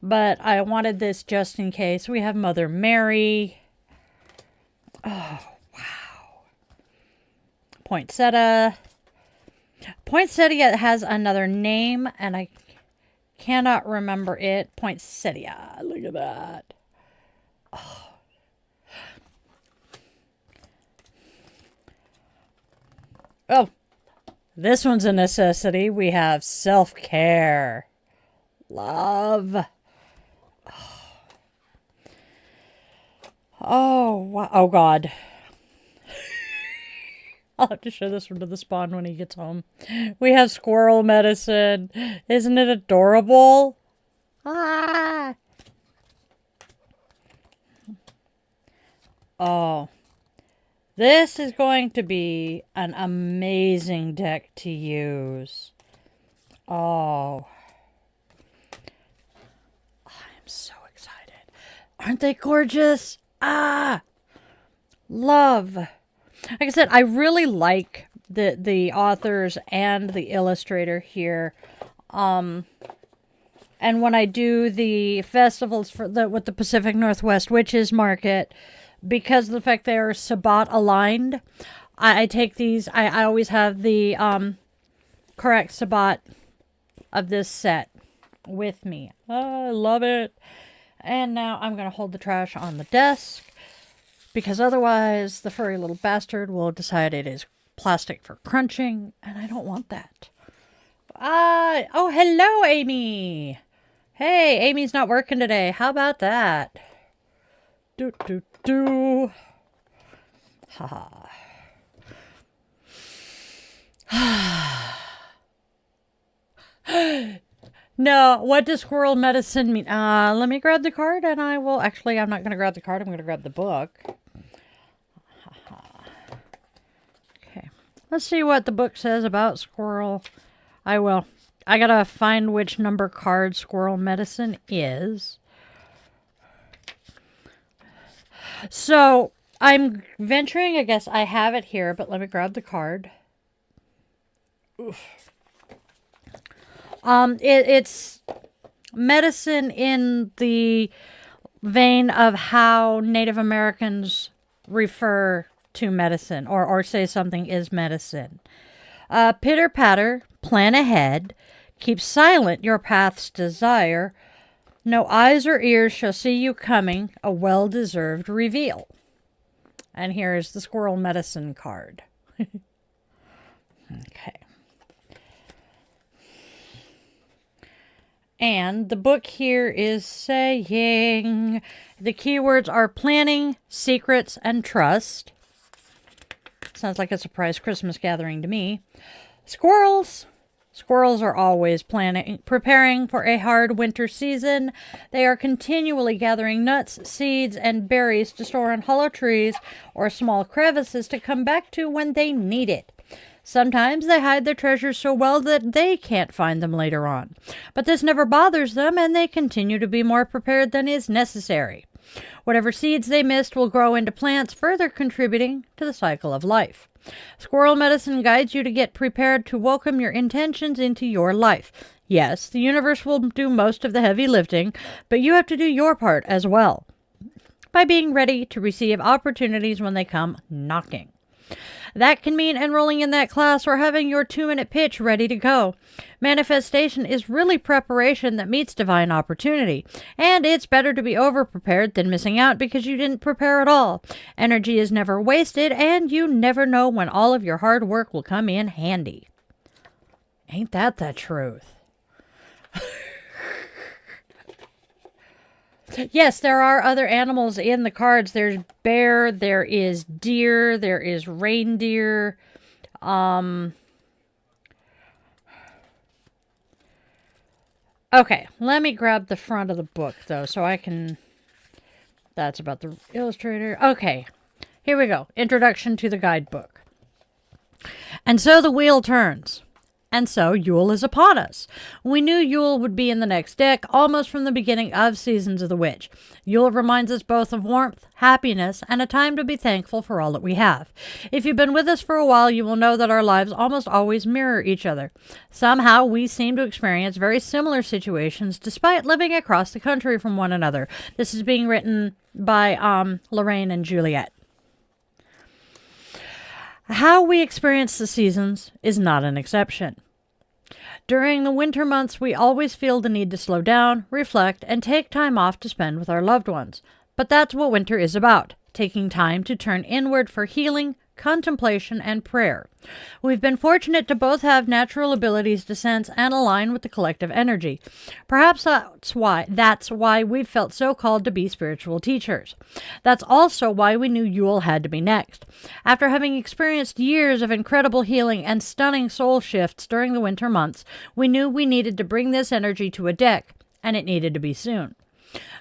but I wanted this just in case. We have Mother Mary. Oh, wow. Poinsettia. Poinsettia has another name, and I cannot remember it. Poinsettia. Look at that. Oh. Oh, this one's a necessity. We have self-care. Love. Oh, wow. Oh, God. I'll have to show this one to the spawn when he gets home. We have squirrel medicine. Isn't it adorable? Ah. Oh. This is going to be an amazing deck to use. Oh. I'm so excited. Aren't they gorgeous? Ah. Love. Like I said, I really like the authors and the illustrator here. And when I do the festivals with the Pacific Northwest Witches Market, because of the fact they are Sabbat aligned, I take these. I always have the correct Sabbat of this set with me. Oh, I love it. And now I'm going to hold the trash on the desk, because otherwise the furry little bastard will decide it is plastic for crunching, and I don't want that. Oh, hello, Amy. Hey, Amy's not working today. How about that? Haha. No, what does squirrel medicine mean? Let me grab the card and I will... Actually, I'm not going to grab the card. I'm going to grab the book. Okay. Let's see what the book says about squirrel. I will. I got to find which number card squirrel medicine is. So, I'm venturing, I guess I have it here, but let me grab the card. Oof. It's medicine in the vein of how Native Americans refer to medicine, or say something is medicine. Pitter patter, plan ahead, keep silent your path's desire. No eyes or ears shall see you coming, a well-deserved reveal. And here is the squirrel medicine card. Okay. And the book here is saying the keywords are planning, secrets, and trust. Sounds like a surprise Christmas gathering to me. Squirrels. Squirrels are always preparing for a hard winter season. They are continually gathering nuts, seeds, and berries to store in hollow trees or small crevices to come back to when they need it. Sometimes they hide their treasures so well that they can't find them later on. But this never bothers them, and they continue to be more prepared than is necessary. Whatever seeds they missed will grow into plants, further contributing to the cycle of life. Squirrel medicine guides you to get prepared to welcome your intentions into your life. Yes, the universe will do most of the heavy lifting, but you have to do your part as well, by being ready to receive opportunities when they come knocking. That can mean enrolling in that class or having your 2-minute pitch ready to go. Manifestation is really preparation that meets divine opportunity, and it's better to be over-prepared than missing out because you didn't prepare at all. Energy is never wasted, and you never know when all of your hard work will come in handy. Ain't that the truth? Yes, there are other animals in the cards. There's bear, there is deer, there is reindeer. Okay, let me grab the front of the book, though, so I can... That's about the illustrator. Okay, here we go. Introduction to the guidebook. And so the wheel turns. And so Yule is upon us. We knew Yule would be in the next deck almost from the beginning of Seasons of the Witch. Yule reminds us both of warmth, happiness, and a time to be thankful for all that we have. If you've been with us for a while, you will know that our lives almost always mirror each other. Somehow, we seem to experience very similar situations despite living across the country from one another. This is being written by Lorraine and Juliet. How we experience the seasons is not an exception. During the winter months, we always feel the need to slow down, reflect, and take time off to spend with our loved ones. But that's what winter is about, taking time to turn inward for healing, contemplation, and prayer. We've been fortunate to both have natural abilities to sense and align with the collective energy. Perhaps that's why we've felt so called to be spiritual teachers. That's also why we knew Yule had to be next. After having experienced years of incredible healing and stunning soul shifts during the winter months, we knew we needed to bring this energy to a deck, and it needed to be soon.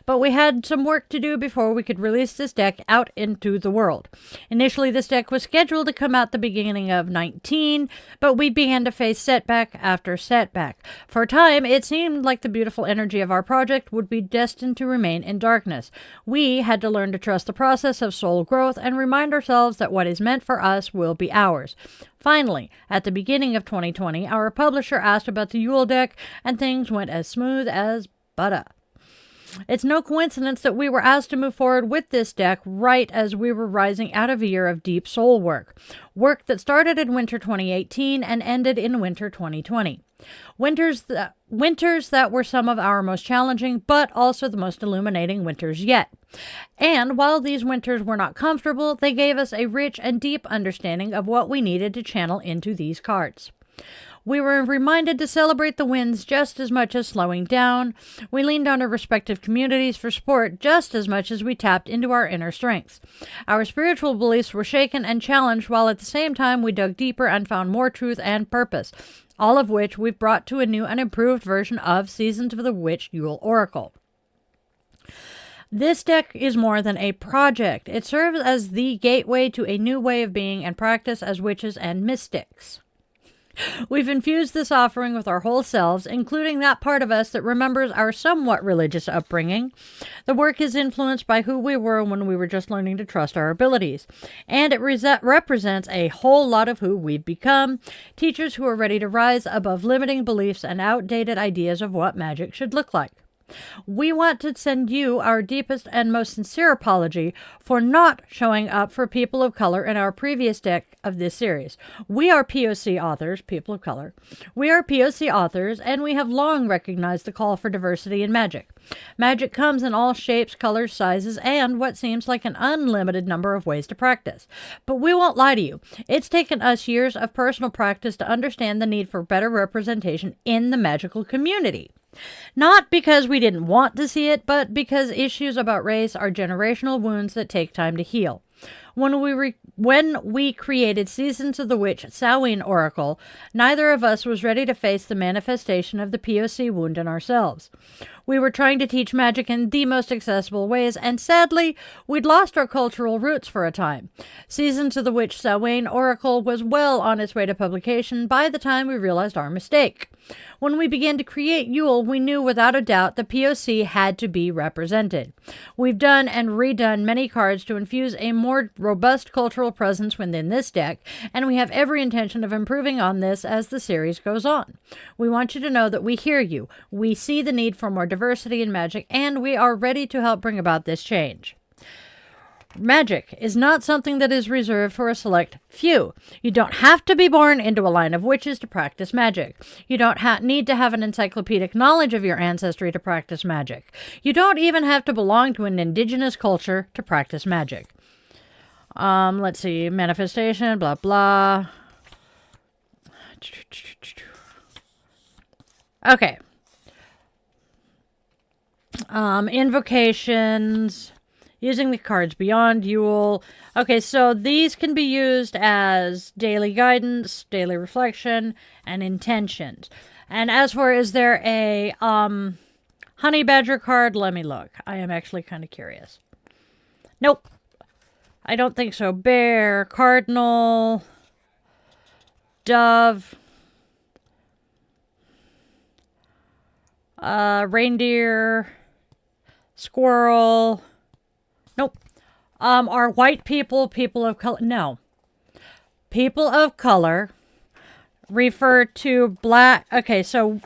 But we had some work to do before we could release this deck out into the world. Initially, this deck was scheduled to come out the beginning of 19, but we began to face setback after setback. For a time, it seemed like the beautiful energy of our project would be destined to remain in darkness. We had to learn to trust the process of soul growth and remind ourselves that what is meant for us will be ours. Finally, at the beginning of 2020, our publisher asked about the Yule deck, and things went as smooth as butter. It's no coincidence that we were asked to move forward with this deck right as we were rising out of a year of deep soul work. Work that started in winter 2018 and ended in winter 2020. Winters that were some of our most challenging, but also the most illuminating winters yet. And while these winters were not comfortable, they gave us a rich and deep understanding of what we needed to channel into these cards. We were reminded to celebrate the wins just as much as slowing down. We leaned on our respective communities for support just as much as we tapped into our inner strengths. Our spiritual beliefs were shaken and challenged, while at the same time we dug deeper and found more truth and purpose, all of which we've brought to a new and improved version of Seasons of the Witch Yule Oracle. This deck is more than a project. It serves as the gateway to a new way of being and practice as witches and mystics. We've infused this offering with our whole selves, including that part of us that remembers our somewhat religious upbringing. The work is influenced by who we were when we were just learning to trust our abilities, and it represents a whole lot of who we've become, teachers who are ready to rise above limiting beliefs and outdated ideas of what magic should look like. We want to send you our deepest and most sincere apology for not showing up for people of color in our previous deck of this series. We are POC authors, people of color. We are POC authors, and we have long recognized the call for diversity in magic. Magic comes in all shapes, colors, sizes, and what seems like an unlimited number of ways to practice. But we won't lie to you. It's taken us years of personal practice to understand the need for better representation in the magical community. Not because we didn't want to see it, but because issues about race are generational wounds that take time to heal. When we created Seasons of the Witch Samhain Oracle, neither of us was ready to face the manifestation of the POC wound in ourselves. We were trying to teach magic in the most accessible ways, and sadly, we'd lost our cultural roots for a time. Seasons of the Witch Samhain Oracle was well on its way to publication by the time we realized our mistake. When we began to create Yule, we knew without a doubt the POC had to be represented. We've done and redone many cards to infuse a more robust cultural presence within this deck, and we have every intention of improving on this as the series goes on. We want you to know that we hear you, we see the need for more diversity in magic, and we are ready to help bring about this change. Magic is not something that is reserved for a select few. You don't have to be born into a line of witches to practice magic. You don't need to have an encyclopedic knowledge of your ancestry to practice magic. You don't even have to belong to an indigenous culture to practice magic. Let's see, manifestation, blah, blah. Okay. Invocations, using the cards beyond Yule. Okay, so these can be used as daily guidance, daily reflection, and intentions. And as for, is there a honey badger card? Let me look. I am actually kind of curious. Nope. I don't think so. Bear, cardinal, dove, reindeer, squirrel. Nope. Are white people people of color? No. People of color refer to black. Okay, so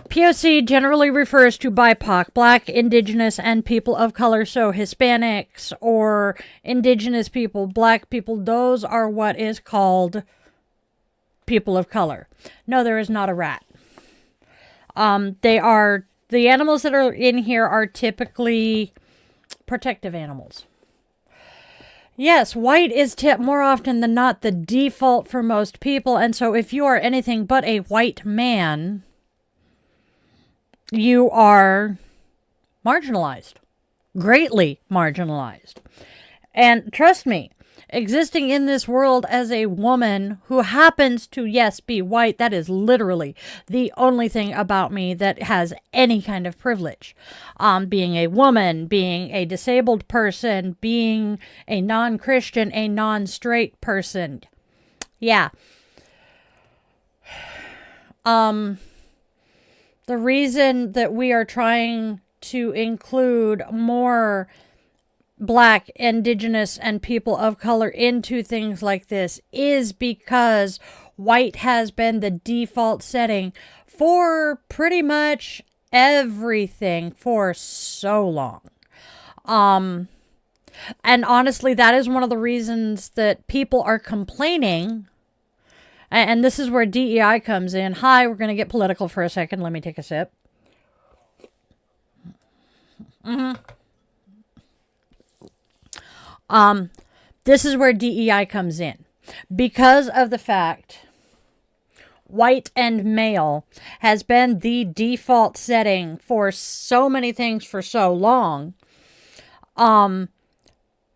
POC generally refers to BIPOC, Black, Indigenous, and people of color. So Hispanics or Indigenous people, Black people, those are what is called people of color. No, there is not a rat. The animals that are in here are typically protective animals. Yes, white is more often than not the default for most people. And so if you are anything but a white man, you are marginalized, greatly marginalized. And trust me, existing in this world as a woman who happens to, yes, be white, that is literally the only thing about me that has any kind of privilege. Being a woman, being a disabled person, being a non-Christian, a non-straight person. Yeah. The reason that we are trying to include more Black, Indigenous, and people of color into things like this is because white has been the default setting for pretty much everything for so long. And honestly, that is one of the reasons that people are complaining. And this is where DEI comes in. Hi, we're going to get political for a second. Let me take a sip. This is where DEI comes in. Because of the fact white and male has been the default setting for so many things for so long,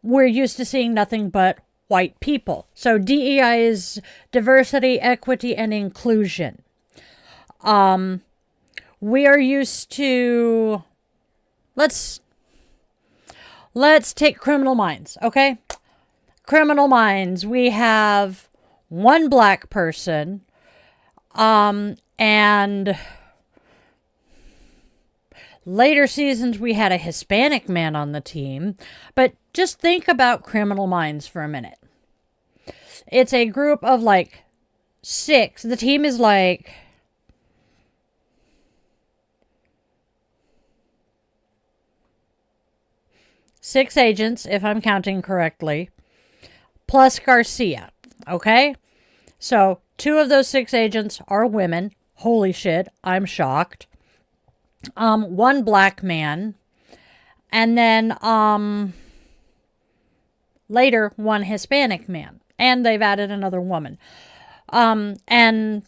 we're used to seeing nothing but white people. So DEI is diversity, equity, and inclusion. We are used to, let's take Criminal Minds, okay? Criminal Minds, we have one Black person, and later seasons we had a Hispanic man on the team. But just think about Criminal Minds for a minute. It's a group of like 6. The team is like 6 agents, if I'm counting correctly, plus Garcia, okay? So 2 of those 6 agents are women. Holy shit, I'm shocked. 1 Black man, and then later 1 Hispanic man, and they've added another woman. And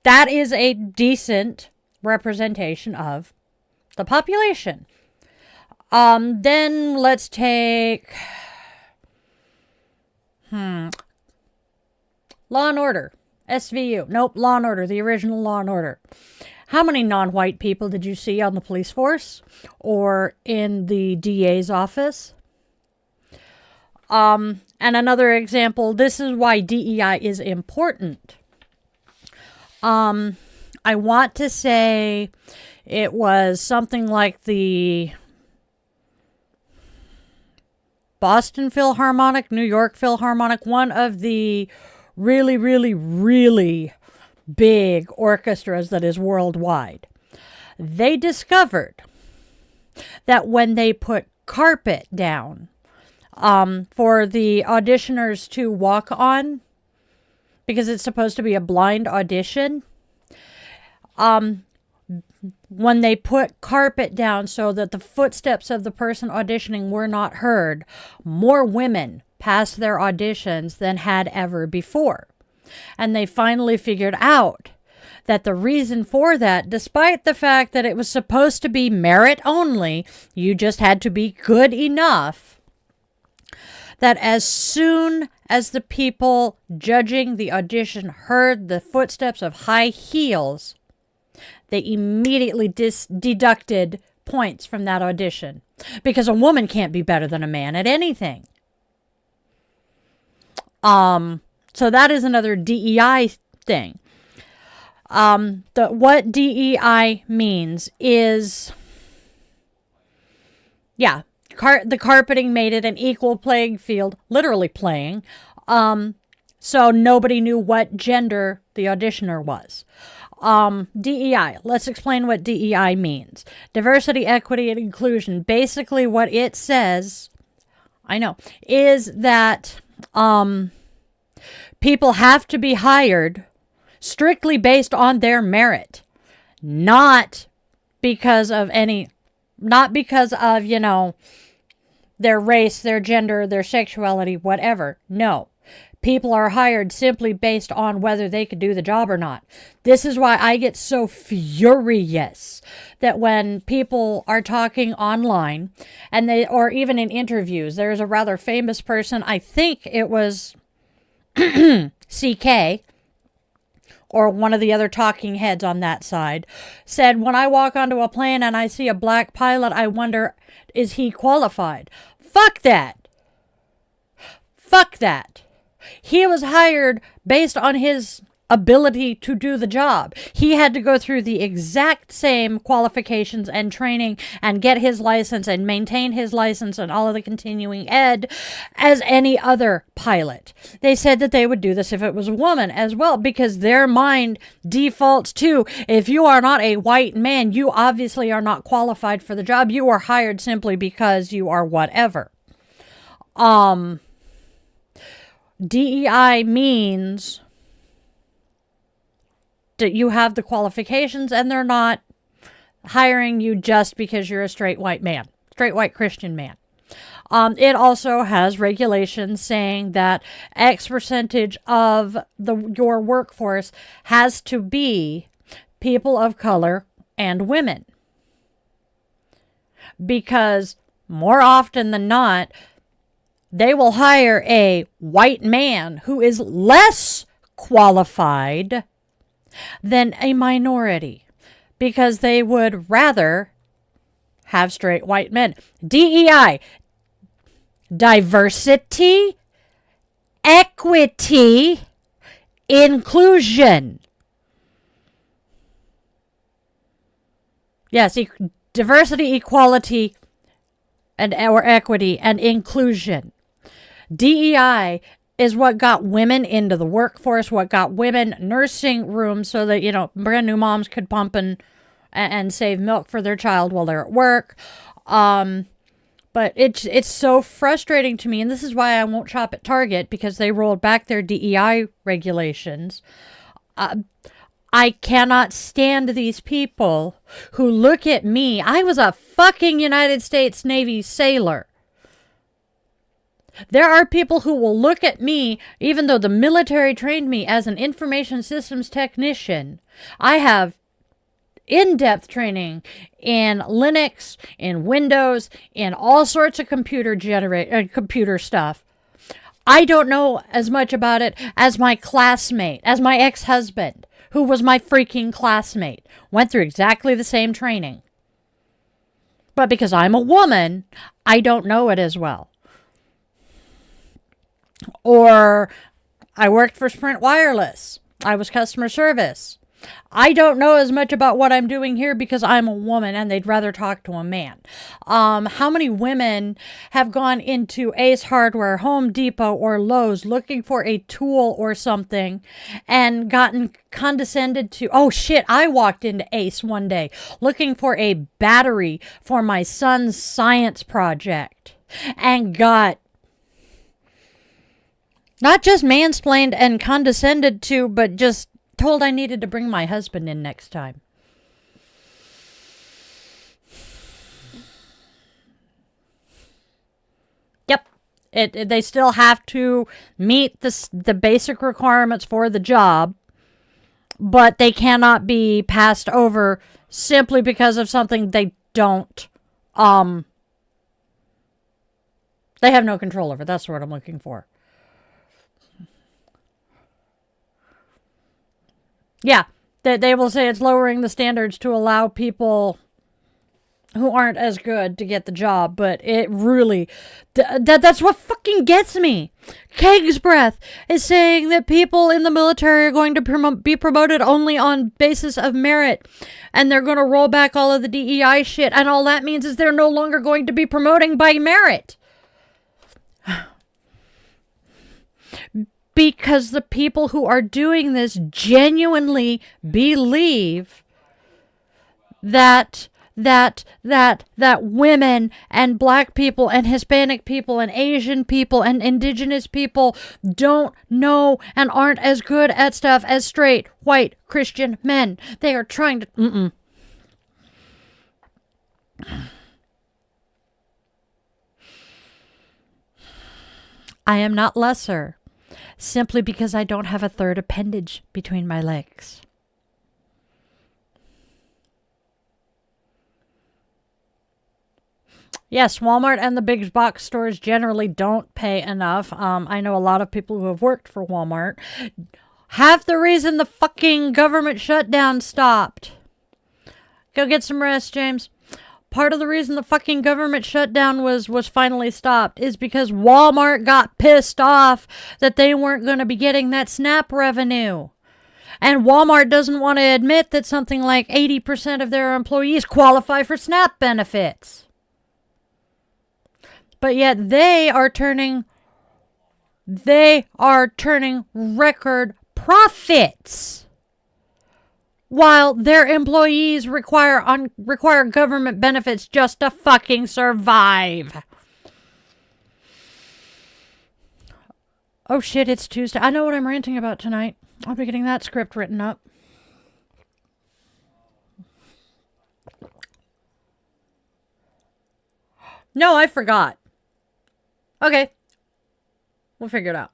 that is a decent representation of the population. Then let's take Law and Order. SVU. Nope, Law and Order, the original Law and Order. How many non-white people did you see on the police force or in the DA's office? And another example, this is why DEI is important. I want to say it was something like the Boston Philharmonic, New York Philharmonic, one of the really, really, really big orchestras that is worldwide. They discovered that when they put carpet down for the auditioners to walk on, because it's supposed to be a blind audition. When they put carpet down so that the footsteps of the person auditioning were not heard, more women passed their auditions than had ever before. And they finally figured out that the reason for that, despite the fact that it was supposed to be merit only, you just had to be good enough, that as soon as the people judging the audition heard the footsteps of high heels, they immediately deducted points from that audition, because a woman can't be better than a man at anything. So that is another DEI thing. What DEI means is, the carpeting made it an equal playing field, literally playing. So nobody knew what gender the auditioner was. DEI. Let's explain what DEI means. Diversity, equity, and inclusion. Basically what it says, is that people have to be hired strictly based on their merit. Not because of, their race, their gender, their sexuality, whatever. No. People are hired simply based on whether they could do the job or not. This is why I get so furious that when people are talking online or even in interviews, there's a rather famous person, I think it was CK, or one of the other talking heads on that side, said, when I walk onto a plane and I see a black pilot, I wonder, is he qualified? Fuck that. Fuck that. He was hired based on his ability to do the job. He had to go through the exact same qualifications and training and get his license and maintain his license and all of the continuing ed as any other pilot. They said that they would do this if it was a woman as well, because their mind defaults to, if you are not a white man, you obviously are not qualified for the job. You are hired simply because you are whatever. DEI means that you have the qualifications and they're not hiring you just because you're a straight white Christian man. It also has regulations saying that X percentage of your workforce has to be people of color and women. Because more often than not, they will hire a white man who is less qualified than a minority, because they would rather have straight white men. DEI, diversity, equity, inclusion. Yes, diversity, equality, or equity, and inclusion. DEI is what got women into the workforce, what got women nursing rooms so that, brand new moms could pump and save milk for their child while they're at work. But it's so frustrating to me, and this is why I won't shop at Target, because they rolled back their DEI regulations. I cannot stand these people who look at me. I was a fucking United States Navy sailor. There are people who will look at me, even though the military trained me as an information systems technician. I have in-depth training in Linux, in Windows, in all sorts of computer stuff. I don't know as much about it as my classmate, as my ex-husband, who was my freaking classmate. Went through exactly the same training. But because I'm a woman, I don't know it as well. Or I worked for Sprint Wireless. I was customer service. I don't know as much about what I'm doing here because I'm a woman and they'd rather talk to a man. How many women have gone into Ace Hardware, Home Depot, or Lowe's looking for a tool or something and gotten condescended to? Oh shit, I walked into Ace one day looking for a battery for my son's science project and got Not just mansplained and condescended to, but just told I needed to bring my husband in next time. Yep. They still have to meet the basic requirements for the job, but they cannot be passed over simply because of something they don't, they have no control over. That's what I'm looking for. Yeah, they will say it's lowering the standards to allow people who aren't as good to get the job, but it really, that's what fucking gets me. Keg's Breath is saying that people in the military are going to be promoted only on basis of merit, and they're going to roll back all of the DEI shit, and all that means is they're no longer going to be promoting by merit. Because the people who are doing this genuinely believe that women and black people and Hispanic people and Asian people and indigenous people don't know and aren't as good at stuff as straight, white, Christian men. They are trying to... I am not lesser simply because I don't have a third appendage between my legs. Yes, Walmart and the big box stores generally don't pay enough. I know a lot of people who have worked for Walmart. Half the reason the fucking government shutdown stopped. Go get some rest, James. Part of the reason the fucking government shutdown was finally stopped is because Walmart got pissed off that they weren't going to be getting that SNAP revenue. And Walmart doesn't want to admit that something like 80% of their employees qualify for SNAP benefits. But yet they are turning record profits, while their employees require government benefits just to fucking survive. Oh shit, it's Tuesday. I know what I'm ranting about tonight. I'll be getting that script written up. No, I forgot. Okay. We'll figure it out.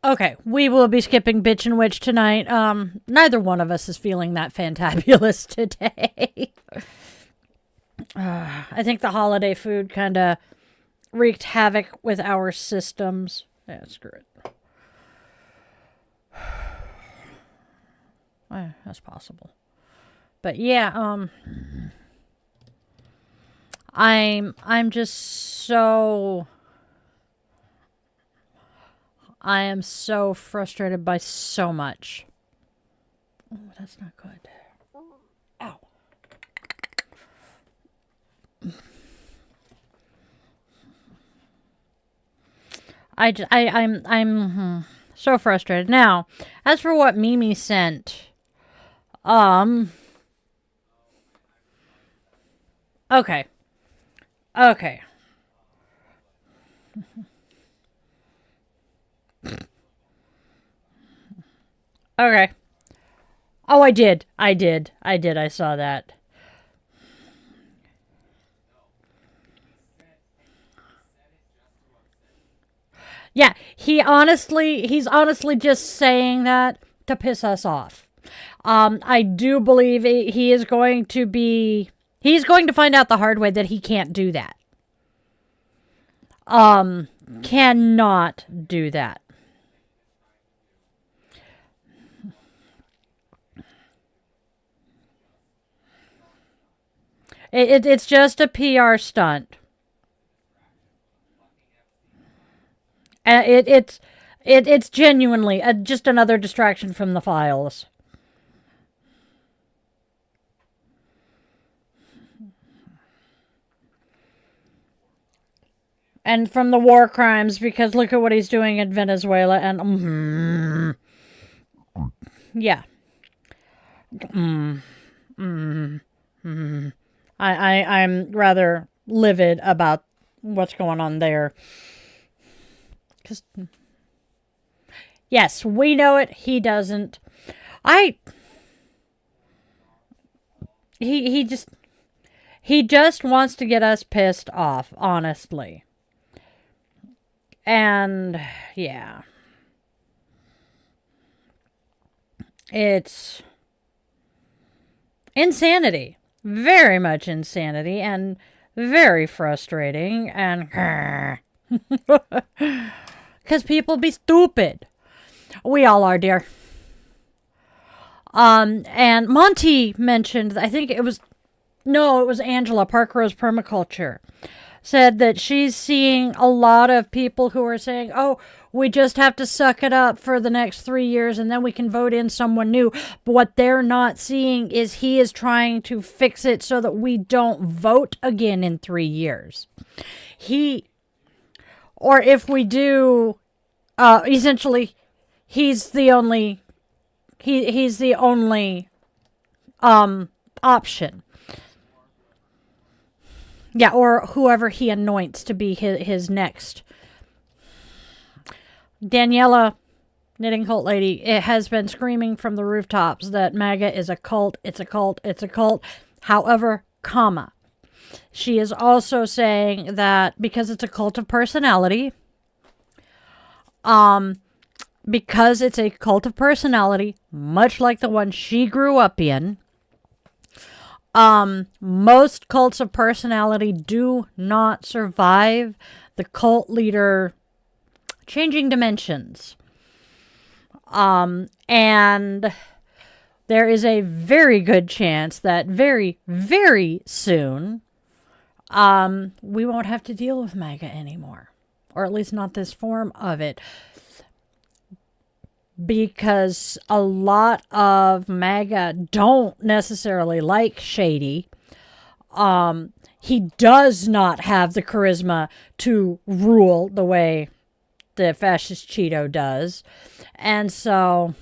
Okay, we will be skipping Bitch and Witch tonight. Neither one of us is feeling that fantabulous today. I think the holiday food kind of wreaked havoc with our systems. Yeah, screw it. That's possible. But yeah, I'm just so... I am so frustrated by so much. Oh, that's not good. Ow. I'm so frustrated. Now, as for what Mimi sent, okay. Okay. Oh, I did. I saw that. Yeah, he's honestly just saying that to piss us off. I do believe he's going to find out the hard way that he can't do that. Cannot do that. It's just a PR stunt. It's genuinely just another distraction from the files. And from the war crimes, because look at what he's doing in Venezuela, and yeah. I'm rather livid about what's going on there. Because, yes, we know it. He doesn't. He just wants to get us pissed off, honestly. And, yeah. It's insanity. Very much insanity and very frustrating and because people be stupid. We all are, dear. And Monty mentioned, I think it was Angela, Park Rose Permaculture, said that she's seeing a lot of people who are saying, oh, we just have to suck it up for the next 3 years and then we can vote in someone new. But what they're not seeing is he is trying to fix it so that we don't vote again in 3 years. Or if we do, essentially, he's the only option. Yeah, or whoever he anoints to be his next. Daniela, Knitting Cult Lady, it has been screaming from the rooftops that MAGA is a cult, it's a cult, it's a cult. However, she is also saying that because it's a cult of personality, much like the one she grew up in, most cults of personality do not survive the cult leader changing dimensions. And there is a very good chance that very, very soon, we won't have to deal with MAGA anymore. Or at least not this form of it. Because a lot of MAGA don't necessarily like Shady. He does not have the charisma to rule the way the fascist Cheeto does. And so,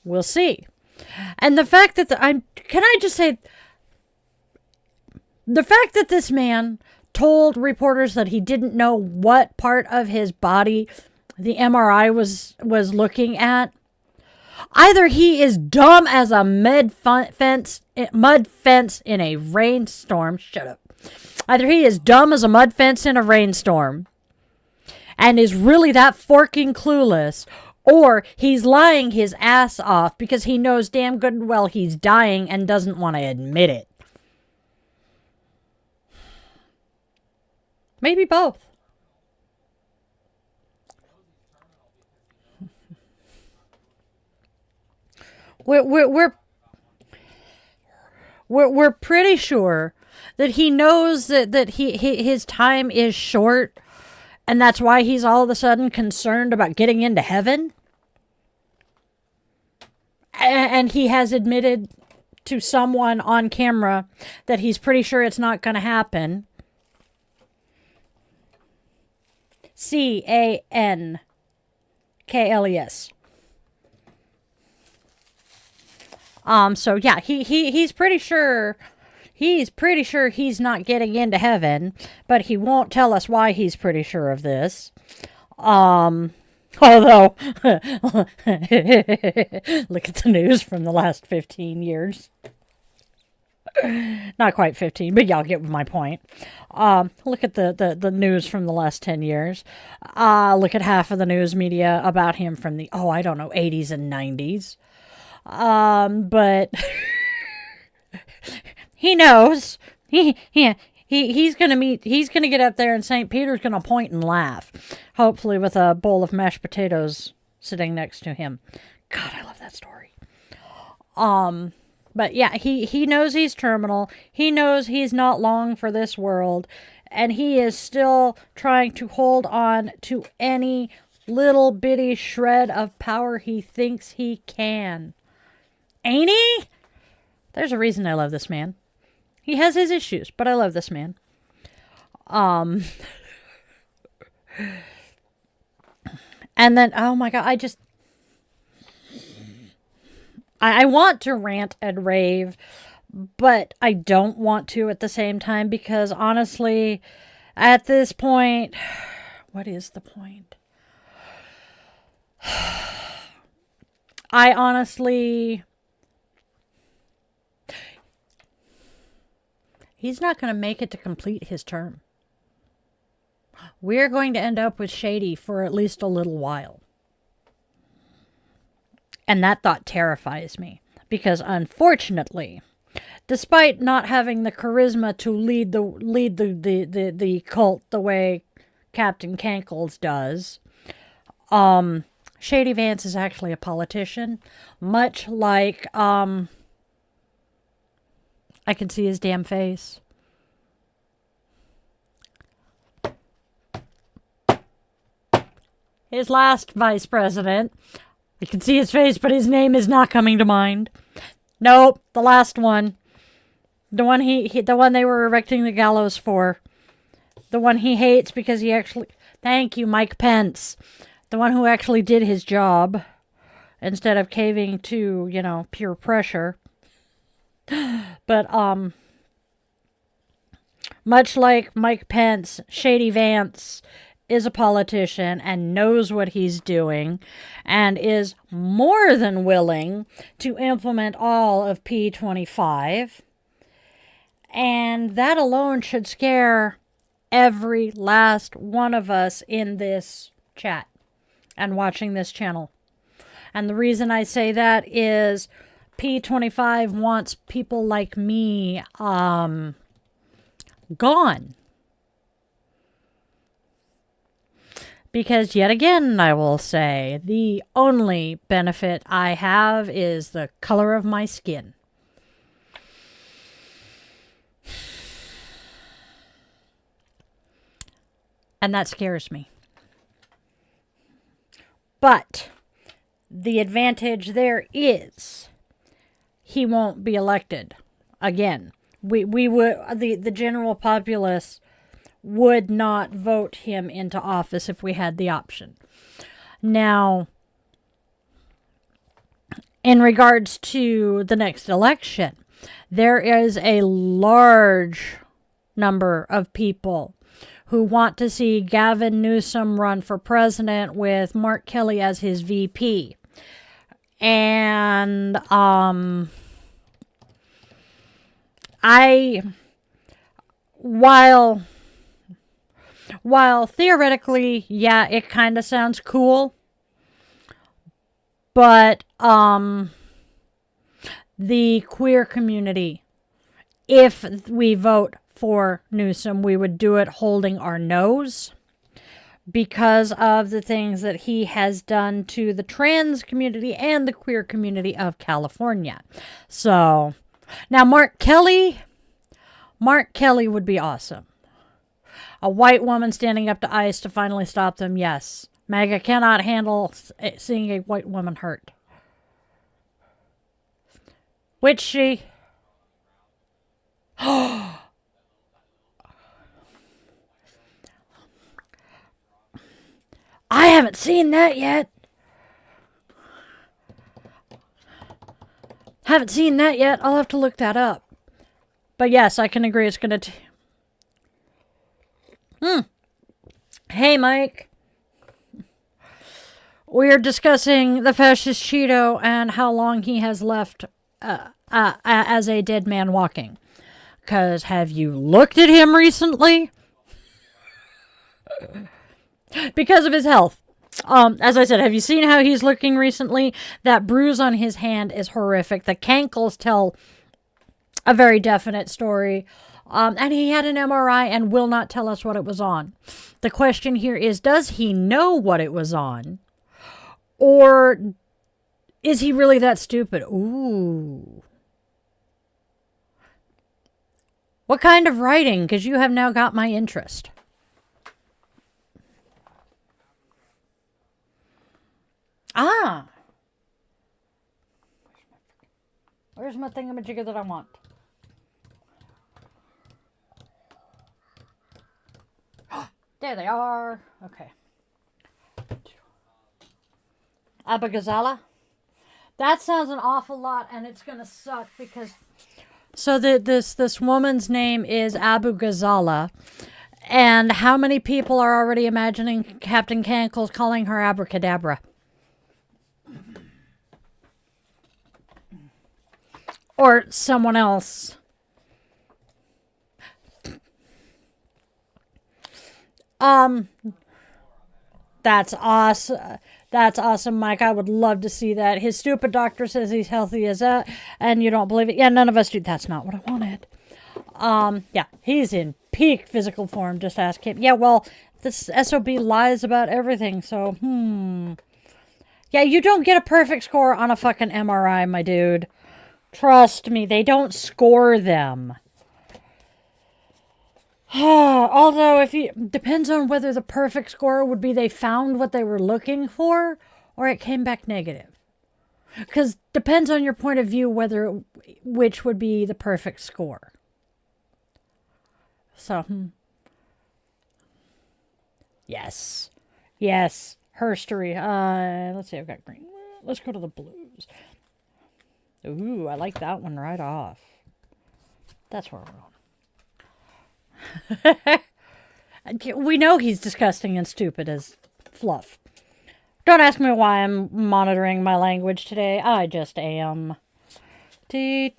we'll see. And the fact that can I just say, the fact that this man told reporters that he didn't know what part of his body the MRI was looking at. Either he is dumb as a mud fence in a rainstorm. Shut up. Either he is dumb as a mud fence in a rainstorm and is really that forking clueless, or he's lying his ass off because he knows damn good and well he's dying and doesn't want to admit it. Maybe both. We're pretty sure that he knows that his time is short, and that's why he's all of a sudden concerned about getting into heaven. And he has admitted to someone on camera that he's pretty sure it's not going to happen. CANKLES. So yeah, he's pretty sure he's not getting into heaven, but he won't tell us why he's pretty sure of this. Although, look at the news from the last 15 years. Not quite 15, but y'all get my point. Look at the news from the last 10 years. Look at half of the news media about him from the, 80s and 90s. But he knows he's gonna get up there and St. Peter's gonna point and laugh, hopefully with a bowl of mashed potatoes sitting next to him. God, I love that story. But yeah, he knows he's terminal. He knows he's not long for this world, and he is still trying to hold on to any little bitty shred of power he thinks he can. Ain't he? There's a reason I love this man. He has his issues, but I love this man. And then, oh my God, I want to rant and rave, but I don't want to at the same time because honestly, at this point, what is the point? I honestly, he's not going to make it to complete his term. We're going to end up with Shady for at least a little while. And that thought terrifies me because unfortunately, despite not having the charisma to lead the cult the way Captain Cankles does, Shady Vance is actually a politician, much like I can see his damn face. His last vice president. I can see his face, but his name is not coming to mind. Nope, the last one. The one the one they were erecting the gallows for. The one he hates because he actually... Thank you, Mike Pence. The one who actually did his job instead of caving to, you know, peer pressure. But, much like Mike Pence, Shady Vance is a politician and knows what he's doing and is more than willing to implement all of P25. And that alone should scare every last one of us in this chat and watching this channel. And the reason I say that is P25 wants people like me gone. Because yet again, I will say, the only benefit I have is the color of my skin. And that scares me. But the advantage there is he won't be elected again. We would the general populace would not vote him into office if we had the option. Now, in regards to the next election, there is a large number of people who want to see Gavin Newsom run for president with Mark Kelly as his VP. And while theoretically, yeah, it kind of sounds cool, but the queer community, if we vote for Newsom, we would do it holding our nose because of the things that he has done to the trans community and the queer community of California. So, now Mark Kelly would be awesome. A white woman standing up to ICE to finally stop them, yes. MAGA cannot handle seeing a white woman hurt. Witchy. I haven't seen that yet. I'll have to look that up. But yes, I can agree it's going to... Hey, Mike. We're discussing the fascist Cheeto and how long he has left as a dead man walking. Because have you looked at him recently? Because of his health. As I said, have you seen how he's looking recently? That bruise on his hand is horrific. The cankles tell a very definite story. And he had an MRI and will not tell us what it was on. The question here is, does he know what it was on? Or is he really that stupid? Ooh. What kind of writing? Because you have now got my interest. Ah. Where's my thingamajigger that I want? There they are. Okay. Abagazala. That sounds an awful lot, and it's gonna suck because. So this woman's name is Abu Ghazala, and how many people are already imagining Captain Cankles calling her Abracadabra? Or someone else. That's awesome. That's awesome, Mike. I would love to see that. His stupid doctor says he's healthy as that, and you don't believe it. Yeah, none of us do. That's not what I wanted. Yeah, he's in peak physical form. Just ask him. Yeah, well, this SOB lies about everything, so, Yeah, you don't get a perfect score on a fucking MRI, my dude. Trust me, they don't score them. Although, depends on whether the perfect score would be they found what they were looking for, or it came back negative. Because depends on your point of view which would be the perfect score. So, Yes. Herstory. Let's see, I've got green. Let's go to the blues. Ooh, I like that one right off. That's where we're on. We know he's disgusting and stupid as fluff. Don't ask me why I'm monitoring my language today. I just am. It's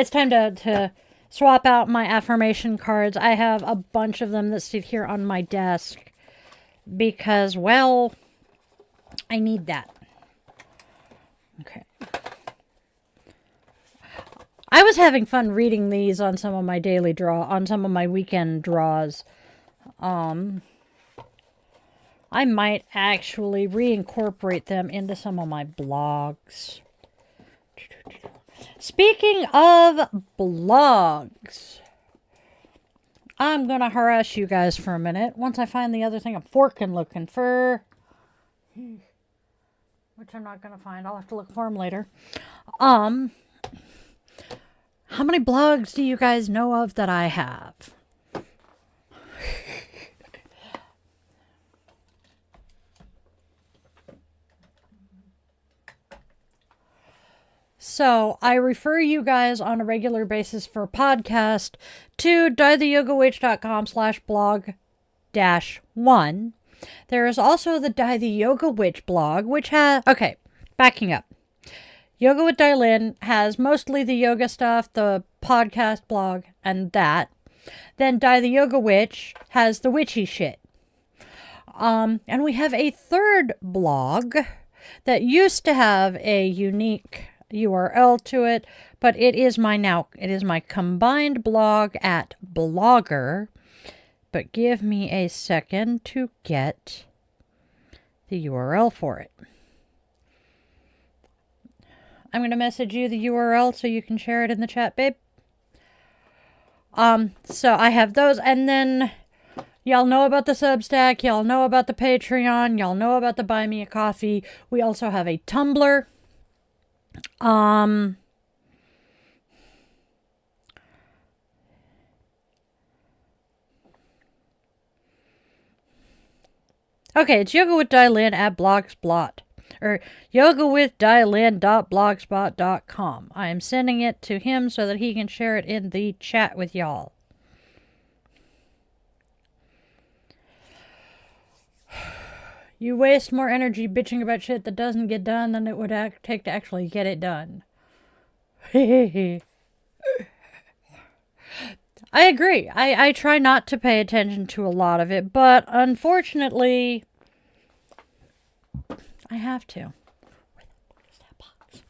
time to swap out my affirmation cards. I have a bunch of them that sit here on my desk because, well, I need that. Okay. I was having fun reading these on some of my weekend draws. I might actually reincorporate them into some of my blogs. Speaking of blogs, I'm going to harass you guys for a minute once I find the other thing I'm looking for. Which I'm not going to find. I'll have to look for them later. How many blogs do you guys know of that I have? So, I refer you guys on a regular basis for a podcast to dietheyogawitch.com/blog-1. There is also the Die the Yoga Witch blog, which has... Okay, backing up. Yoga with Dailin has mostly the yoga stuff, the podcast blog, and that. Then Die the Yoga Witch has the witchy shit. And we have a third blog that used to have a unique URL to it, but it is my combined blog at Blogger. But give me a second to get the URL for it. I'm going to message you the URL so you can share it in the chat, babe. So I have those, and then y'all know about the Substack, y'all know about the Patreon, y'all know about the Buy Me a Coffee. We also have a Tumblr. Okay, it's Yoga with Dailin at Blogspot. Or yogawithdailin.blogspot.com. I am sending it to him so that he can share it in the chat with y'all. You waste more energy bitching about shit that doesn't get done than it would take to actually get it done. I agree. I try not to pay attention to a lot of it, but unfortunately, I have to. Where is that box?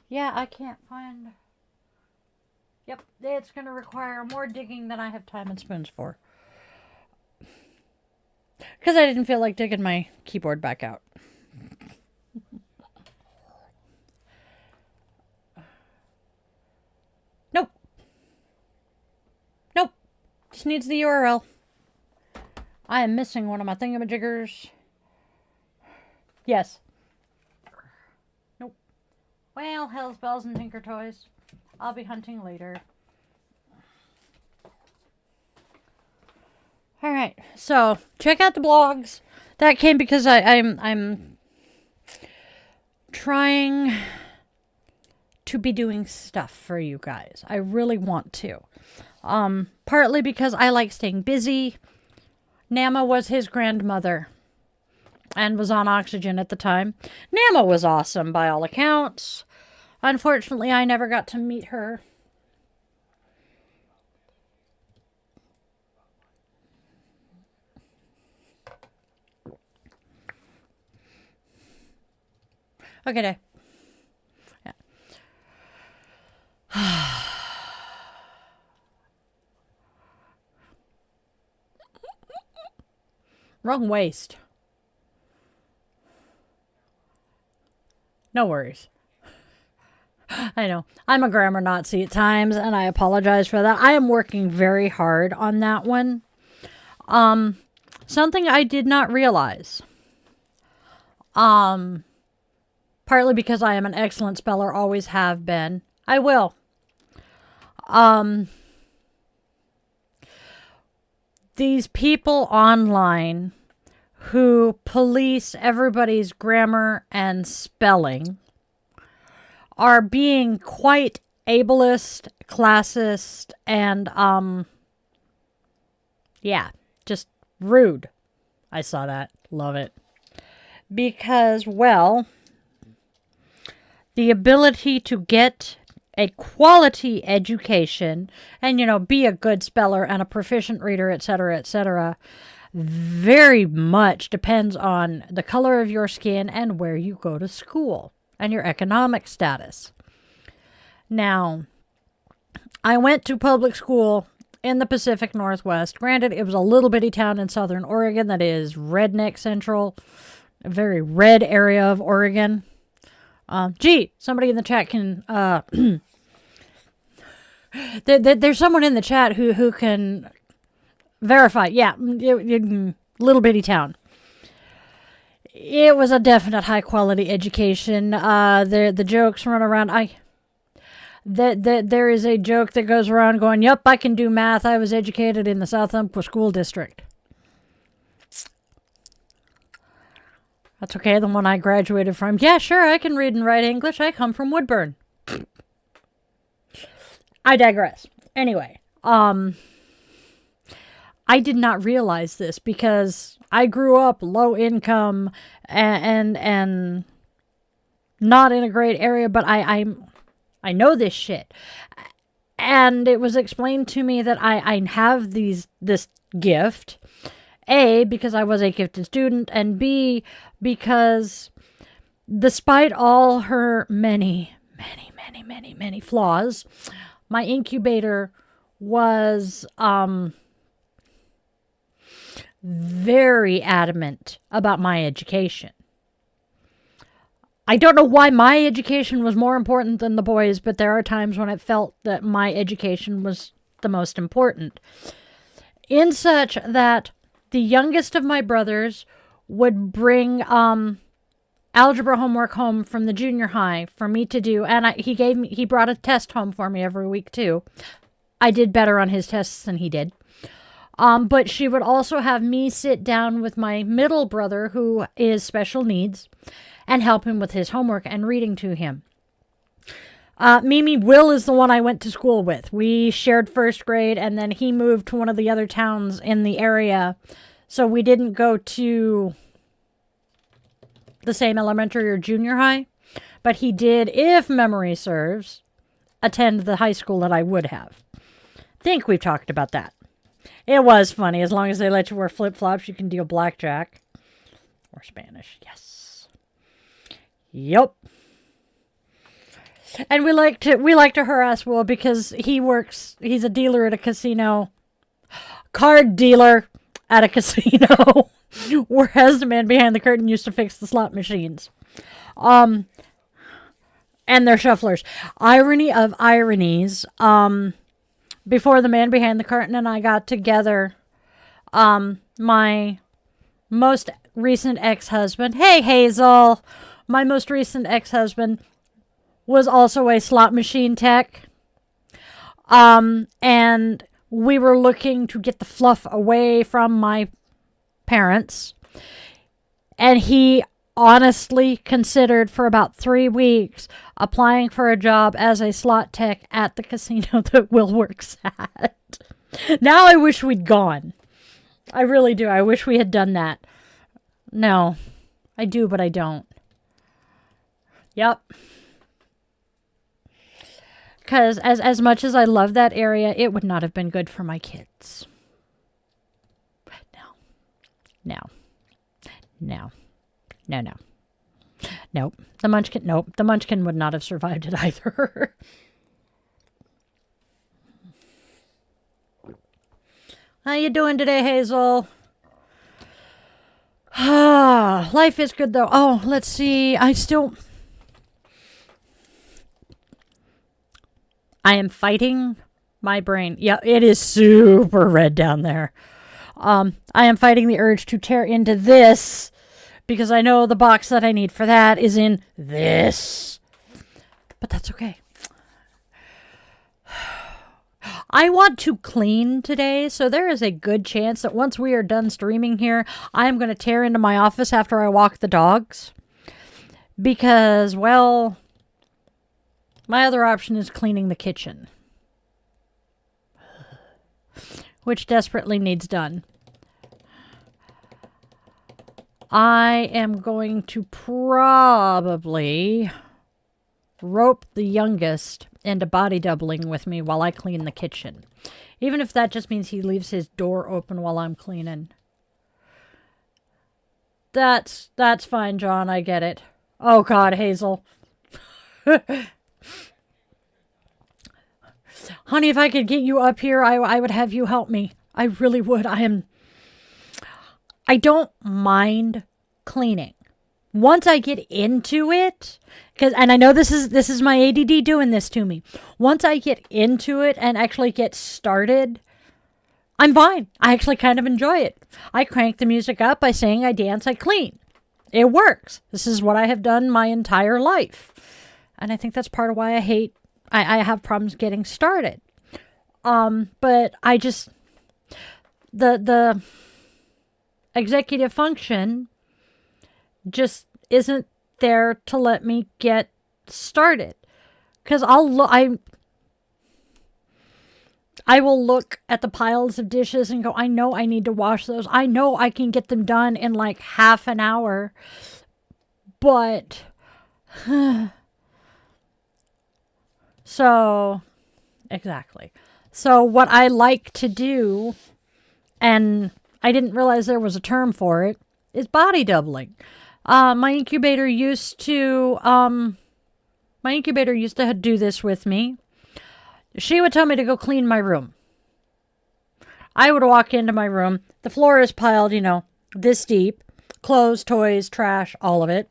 Yeah, I can't find... Yep, it's going to require more digging than I have time and spoons for. Because I didn't feel like digging my keyboard back out. Nope. Just needs the URL. I am missing one of my thingamajiggers. Yes. Nope. Well, hell's bells and tinker toys. I'll be hunting later. All right, so check out the blogs. That came because I'm trying to be doing stuff for you guys. I really want to. Partly because I like staying busy. Nama was his grandmother and was on oxygen at the time. Nama was awesome by all accounts. Unfortunately, I never got to meet her. Okay, Dave. Yeah. Wrong waist. No worries. I know. I'm a grammar Nazi at times, and I apologize for that. I am working very hard on that one. Something I did not realize. Partly because I am an excellent speller, always have been. I will. These people online who police everybody's grammar and spelling are being quite ableist, classist, and, yeah, just rude. I saw that. Love it. Because, well, the ability to get a quality education and, be a good speller and a proficient reader, etc., very much depends on the color of your skin and where you go to school and your economic status. Now, I went to public school in the Pacific Northwest. Granted, it was a little bitty town in southern Oregon that is redneck central, a very red area of Oregon. Somebody in the chat can... there's someone in the chat who can verify. Yeah, little bitty town. It was a definite high quality education. The jokes run around. There is a joke that goes around going, "Yup, I can do math. I was educated in the South Umpqua School District." That's okay. The one I graduated from. Yeah, sure, I can read and write English. I come from Woodburn. I digress. Anyway, I did not realize this because I grew up low income and not in a great area, but I know this shit. And it was explained to me that I have this gift. A, because I was a gifted student, and B, because despite all her many flaws, my incubator was very adamant about my education. I don't know why my education was more important than the boys', but there are times when it felt that my education was the most important. In such that the youngest of my brothers would bring algebra homework home from the junior high for me to do, and he brought a test home for me every week too. I did better on his tests than he did. But she would also have me sit down with my middle brother, who is special needs, and help him with his homework and reading to him. Mimi Will is the one I went to school with. We shared first grade, and then he moved to one of the other towns in the area, so we didn't go to the same elementary or junior high, but he did, if memory serves, attend the high school that I would have. Think we've talked about that. It was funny. As long as they let you wear flip-flops, you can deal blackjack. Or Spanish. Yes. Yep. And we like to harass Will because he's a dealer at a casino. Card dealer at a casino. Whereas the man behind the curtain used to fix the slot machines. And their shufflers. Irony of ironies. Before the man behind the curtain and I got together, my most recent ex-husband, hey Hazel, my most recent ex-husband was also a slot machine tech. And we were looking to get the fluff away from my parents. And he honestly considered for about 3 weeks applying for a job as a slot tech at the casino that Will works at. Now I wish we'd gone. I really do. I wish we had done that. No, I do, but I don't. Yep. Because as much as I love that area, it would not have been good for my kids. No. Nope. The Munchkin would not have survived it either. How you doing today, Hazel? Life is good, though. Oh, let's see. I am fighting my brain. Yeah, it is super red down there. I am fighting the urge to tear into this because I know the box that I need for that is in this. But that's okay. I want to clean today, so there is a good chance that once we are done streaming here, I am going to tear into my office after I walk the dogs. Because, well, my other option is cleaning the kitchen, which desperately needs done. I am going to probably rope the youngest into body doubling with me while I clean the kitchen. Even if that just means he leaves his door open while I'm cleaning. That's fine, John. I get it. Oh, God, Hazel. Honey, if I could get you up here, I would have you help me. I really would. I don't mind cleaning. Once I get into it, and I know this is my ADD doing this to me. Once I get into it and actually get started, I'm fine. I actually kind of enjoy it. I crank the music up, I sing, I dance, I clean. It works. This is what I have done my entire life. And I think that's part of why I have problems getting started. But I just, the executive function just isn't there to let me get started. Because I will look at the piles of dishes and go, I know I need to wash those. I know I can get them done in like half an hour. But so exactly. So what I like to do, and I didn't realize there was a term for it, is body doubling. My incubator used to do this with me. She would tell me to go clean my room. I would walk into my room. The floor is piled, this deep. Clothes, toys, trash, all of it.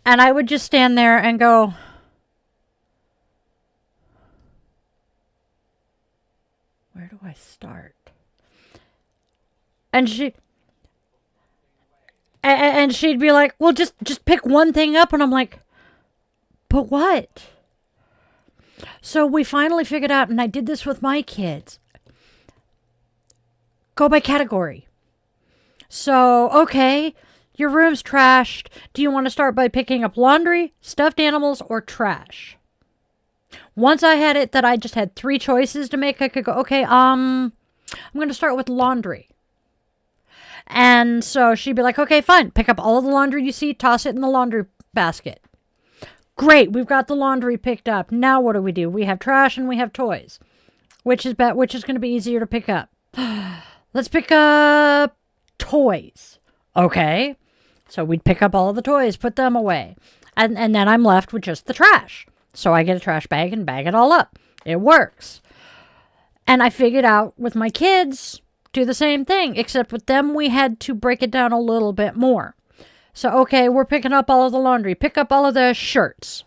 And I would just stand there and go, where do I start? And she'd be like, well, just pick one thing up. And I'm like, but what? So we finally figured out, and I did this with my kids. Go by category. So, okay, your room's trashed. Do you want to start by picking up laundry, stuffed animals, or trash? Once I had it that I just had 3 choices to make, I could go, okay, I'm going to start with laundry. And so she'd be like, okay, fine. Pick up all of the laundry you see, toss it in the laundry basket. Great, we've got the laundry picked up. Now what do? We have trash and we have toys. Which is going to be easier to pick up? Let's pick up toys. Okay. So we'd pick up all of the toys, put them away. And then I'm left with just the trash. So I get a trash bag and bag it all up. It works. And I figured out with my kids, do the same thing, except with them, we had to break it down a little bit more. So, okay, we're picking up all of the laundry. Pick up all of the shirts.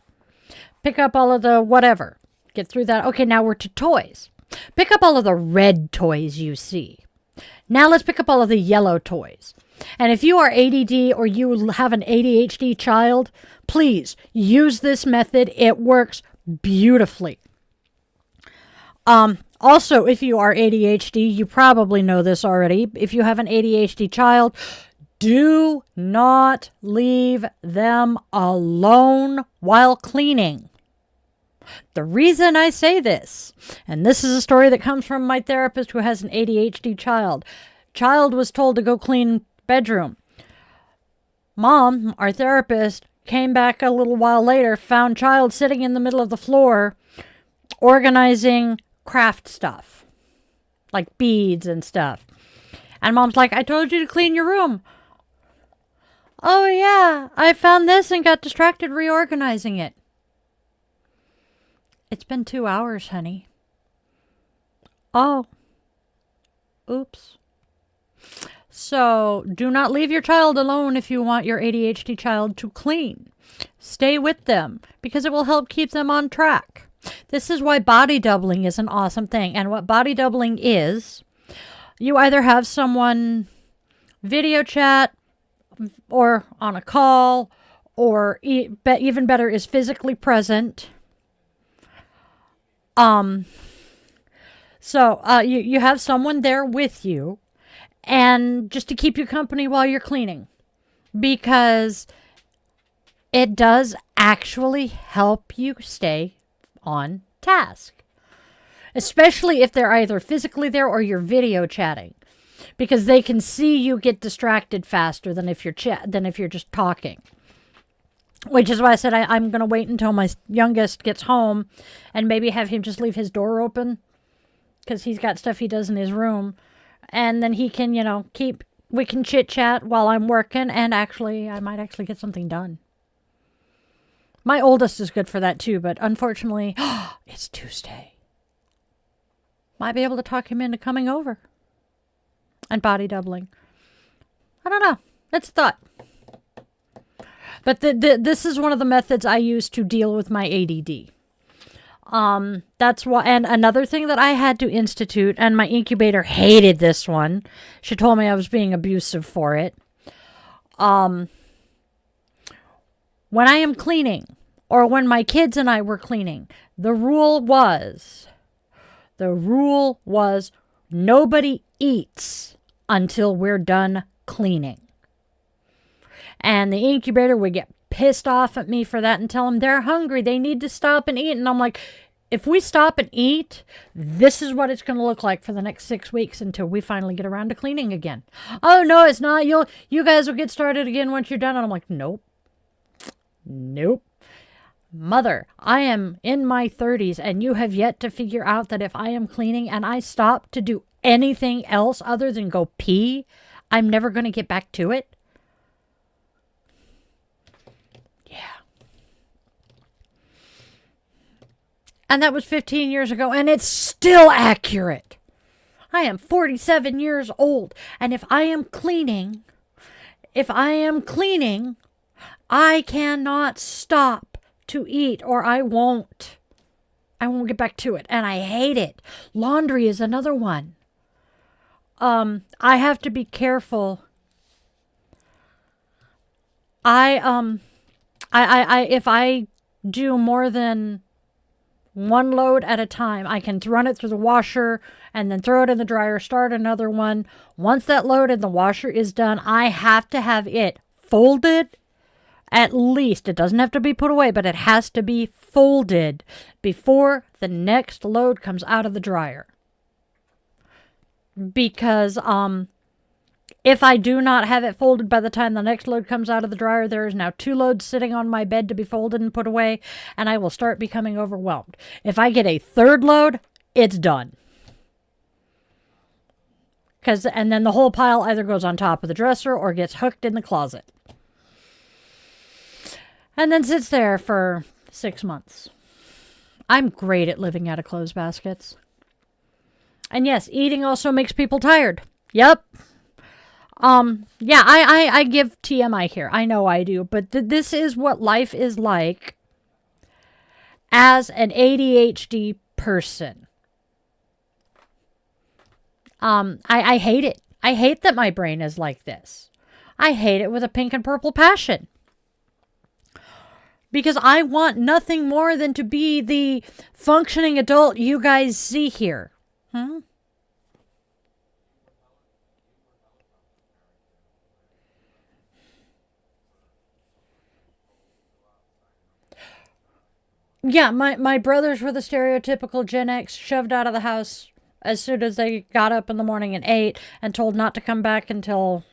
Pick up all of the whatever. Get through that. Okay, now we're to toys. Pick up all of the red toys you see. Now let's pick up all of the yellow toys. And if you are ADD or you have an ADHD child, please use this method. It works beautifully. Also, if you are ADHD, you probably know this already. If you have an ADHD child, do not leave them alone while cleaning. The reason I say this, and this is a story that comes from my therapist who has an ADHD child. Child was told to go clean bedroom. Mom, our therapist, came back a little while later, found child sitting in the middle of the floor organizing craft stuff, like beads and stuff. And Mom's like, I told you to clean your room. Oh yeah, I found this and got distracted reorganizing it. It's been 2 hours, honey. Oh. Oops. So, do not leave your child alone if you want your ADHD child to clean. Stay with them because it will help keep them on track. This is why body doubling is an awesome thing. And what body doubling is, you either have someone video chat or on a call, or even better is physically present. You have someone there with you, and just to keep you company while you're cleaning, because it does actually help you stay on task, especially if they're either physically there or you're video chatting, because they can see you get distracted faster than if you're just talking. Which is why I said I'm going to wait until my youngest gets home and maybe have him just leave his door open, because he's got stuff he does in his room. And then he can, we can chit chat while I'm working, and I might actually get something done. My oldest is good for that too, but unfortunately, it's Tuesday. Might be able to talk him into coming over and body doubling. I don't know. It's a thought. But this is one of the methods I use to deal with my ADD. That's why, and another thing that I had to institute, and my incubator hated this one. She told me I was being abusive for it. When I am cleaning, or when my kids and I were cleaning, the rule was nobody eats until we're done cleaning. And the incubator would get pissed off at me for that and tell them they're hungry, they need to stop and eat. And I'm like, if we stop and eat, this is what it's going to look like for the next 6 weeks until we finally get around to cleaning again. Oh, no, it's not. You guys will get started again once you're done. And I'm like, nope. Mother, I am in my 30s, and you have yet to figure out that if I am cleaning and I stop to do anything else other than go pee, I'm never going to get back to it. And that was 15 years ago, and it's still accurate. I am 47 years old, and if I am cleaning, I cannot stop to eat, or I won't get back to it, and I hate it. Laundry is another one. I have to be careful. If I do more than one load at a time, I can run it through the washer and then throw it in the dryer, start another one. Once that load in the washer is done, I have to have it folded. At least, it doesn't have to be put away, but it has to be folded before the next load comes out of the dryer. Because if I do not have it folded by the time the next load comes out of the dryer, there is now 2 loads sitting on my bed to be folded and put away, and I will start becoming overwhelmed. If I get a 3rd load, it's done. And then the whole pile either goes on top of the dresser or gets hooked in the closet. And then sits there for 6 months. I'm great at living out of clothes baskets. And yes, eating also makes people tired. Yep. I give TMI here. I know I do. But this is what life is like as an ADHD person. I hate it. I hate that my brain is like this. I hate it with a pink and purple passion. Because I want nothing more than to be the functioning adult you guys see here. Yeah, my brothers were the stereotypical Gen X, shoved out of the house as soon as they got up in the morning and ate, and told not to come back until...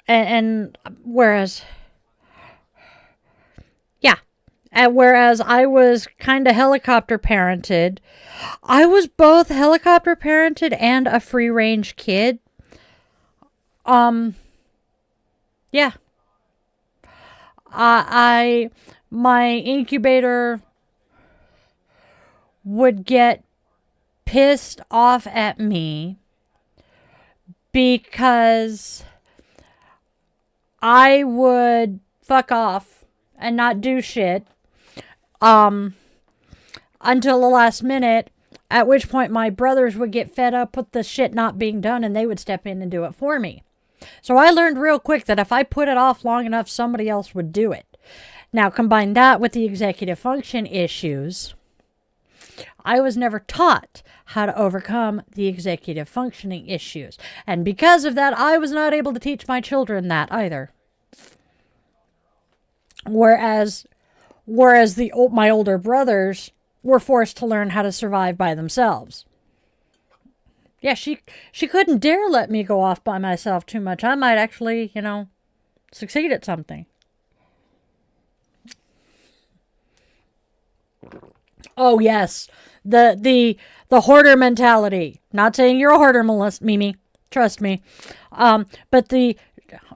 And whereas... Yeah. And whereas I was kind of helicopter parented, I was both helicopter parented and a free range kid. Yeah. My incubator would get pissed off at me because I would fuck off and not do shit until the last minute, at which point my brothers would get fed up with the shit not being done and they would step in and do it for me. So I learned real quick that if I put it off long enough, somebody else would do it. Now, combine that with the executive function issues, I was never taught how to overcome the executive functioning issues. And because of that, I was not able to teach my children that either. Whereas my older brothers were forced to learn how to survive by themselves. Yeah, she couldn't dare let me go off by myself too much. I might actually, succeed at something. Oh, yes. The hoarder mentality. Not saying you're a hoarder, Mimi. Trust me. But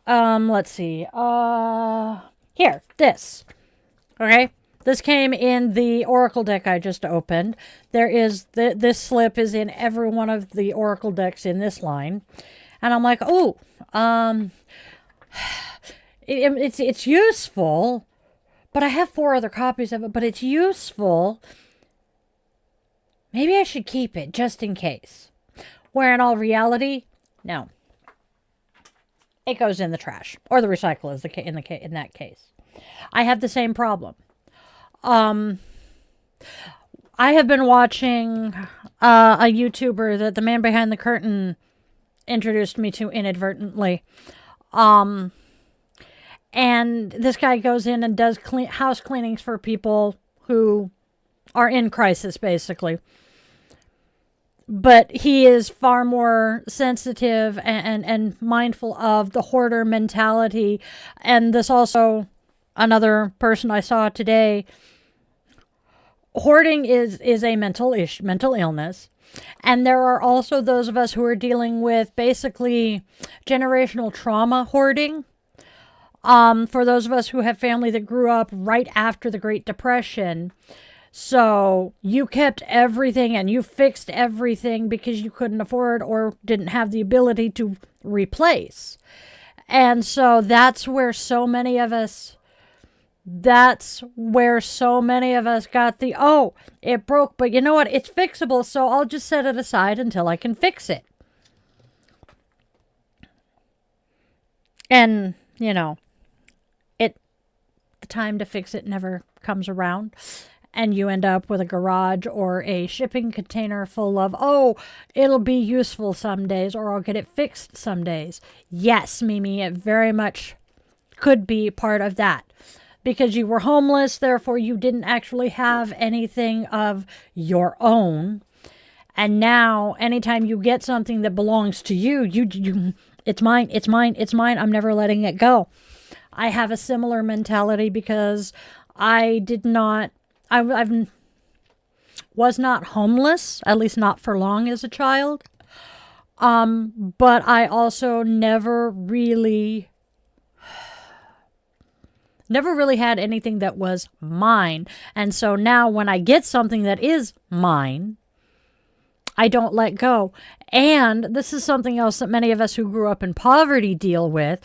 let's see. Here, this. Okay? This came in the Oracle deck I just opened. There is, this slip is in every one of the Oracle decks in this line. And I'm like, it's useful. But I have 4 other copies of it, but it's useful. Maybe I should keep it just in case. Where in all reality, no. It goes in the trash. Or the recycle is in that case. I have the same problem. I have been watching a YouTuber that the man behind the curtain introduced me to inadvertently. And this guy goes in and does house cleanings for people who are in crisis, basically. But he is far more sensitive and mindful of the hoarder mentality. And this also, another person I saw today, hoarding is a mental illness. And there are also those of us who are dealing with basically generational trauma hoarding. For those of us who have family that grew up right after the Great Depression. So you kept everything and you fixed everything because you couldn't afford or didn't have the ability to replace. And so that's where so many of us got the, it broke, but you know what? It's fixable, so I'll just set it aside until I can fix it. And, the time to fix it never comes around. And you end up with a garage or a shipping container full of, it'll be useful some days, or I'll get it fixed some days. Yes, Mimi, it very much could be part of that. Because you were homeless, therefore you didn't actually have anything of your own. And now, anytime you get something that belongs to you, it's mine, I'm never letting it go. I have a similar mentality because I was not homeless, at least not for long as a child. But I also never really had anything that was mine. And so now when I get something that is mine, I don't let go. And this is something else that many of us who grew up in poverty deal with.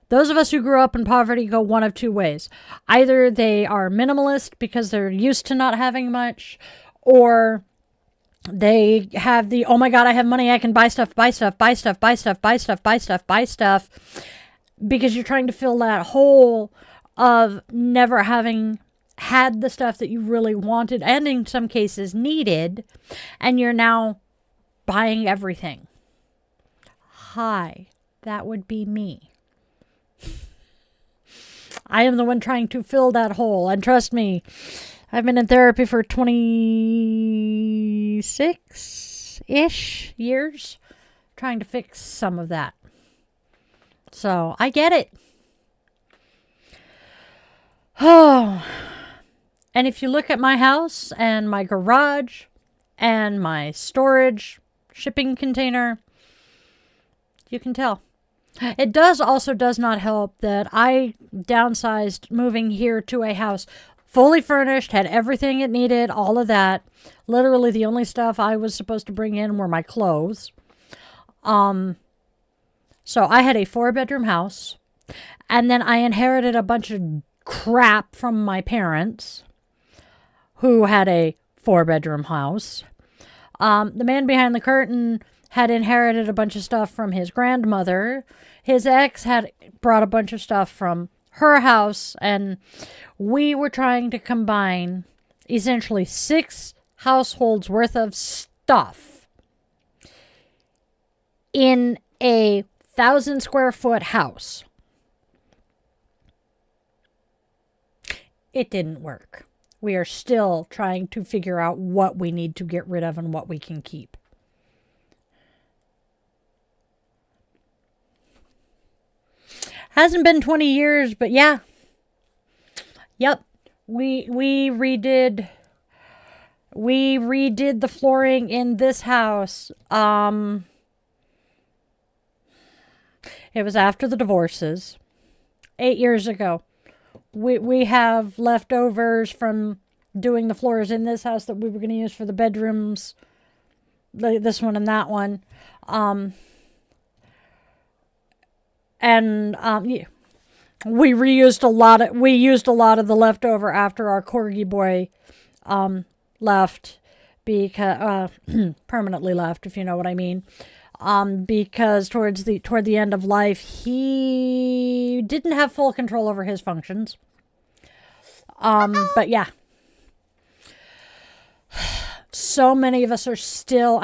Those of us who grew up in poverty go one of two ways. Either they are minimalist because they're used to not having much, or They have the, oh my God, I have money, I can buy stuff, buy stuff, buy stuff, buy stuff, buy stuff, buy stuff, buy stuff, because you're trying to fill that hole of never having had the stuff that you really wanted and in some cases needed, and you're now buying everything. Hi, that would be me. I am the one trying to fill that hole, and trust me, I've been in therapy for 26-ish years trying to fix some of that. So I get it. Oh, and if you look at my house and my garage and my storage shipping container, you can tell. It does not help that I downsized moving here to a house fully furnished, had everything it needed, all of that. Literally the only stuff I was supposed to bring in were my clothes. So I had a 4-bedroom house, and then I inherited a bunch of crap from my parents who had a 4-bedroom house. The man behind the curtain had inherited a bunch of stuff from his grandmother. His ex had brought a bunch of stuff from her house, and we were trying to combine essentially 6 households worth of stuff in a 1,000 square foot house. It didn't work. We are still trying to figure out what we need to get rid of and what we can keep. Hasn't been 20 years, but yeah. Yep. We redid the flooring in this house. It was after the divorces. 8 years ago. We have leftovers from doing the floors in this house that we were going to use for the bedrooms. This one and that one. Yeah. We used a lot of the leftover after our corgi boy left, because permanently left, if you know what I mean. Because toward the end of life, he didn't have full control over his functions. But yeah. So many of us are still,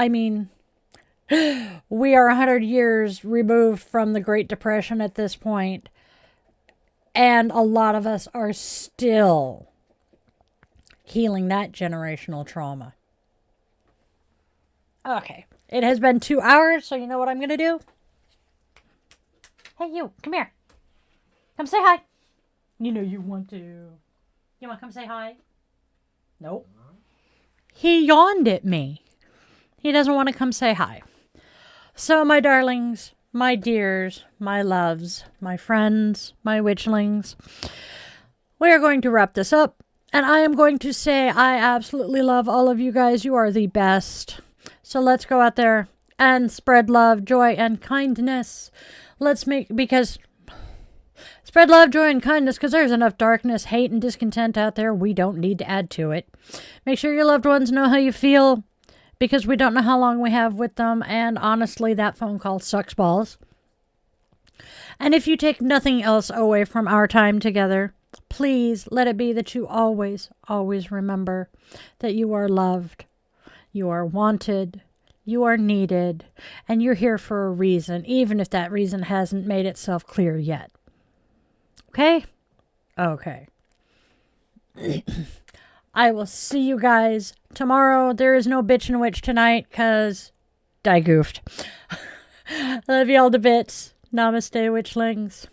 we are 100 years removed from the Great Depression at this point, and a lot of us are still healing that generational trauma. Okay, it has been 2 hours, so you know what I'm going to do? Hey, you, come here. Come say hi. You know you want to. You want to come say hi? Nope. He yawned at me. He doesn't want to come say hi. So, my darlings, my dears, my loves, my friends, my witchlings, we are going to wrap this up. And I am going to say I absolutely love all of you guys. You are the best. So let's go out there and spread love, joy, and kindness. Spread love, joy, and kindness, because there's enough darkness, hate, and discontent out there. We don't need to add to it. Make sure your loved ones know how you feel, because we don't know how long we have with them, and honestly, that phone call sucks balls. And if you take nothing else away from our time together, please let it be that you always, always remember that you are loved, you are wanted, you are needed, and you're here for a reason, even if that reason hasn't made itself clear yet. Okay? Okay. I will see you guys tomorrow. There is no bitch and witch tonight, because I goofed. Love y'all to bits. Namaste, witchlings.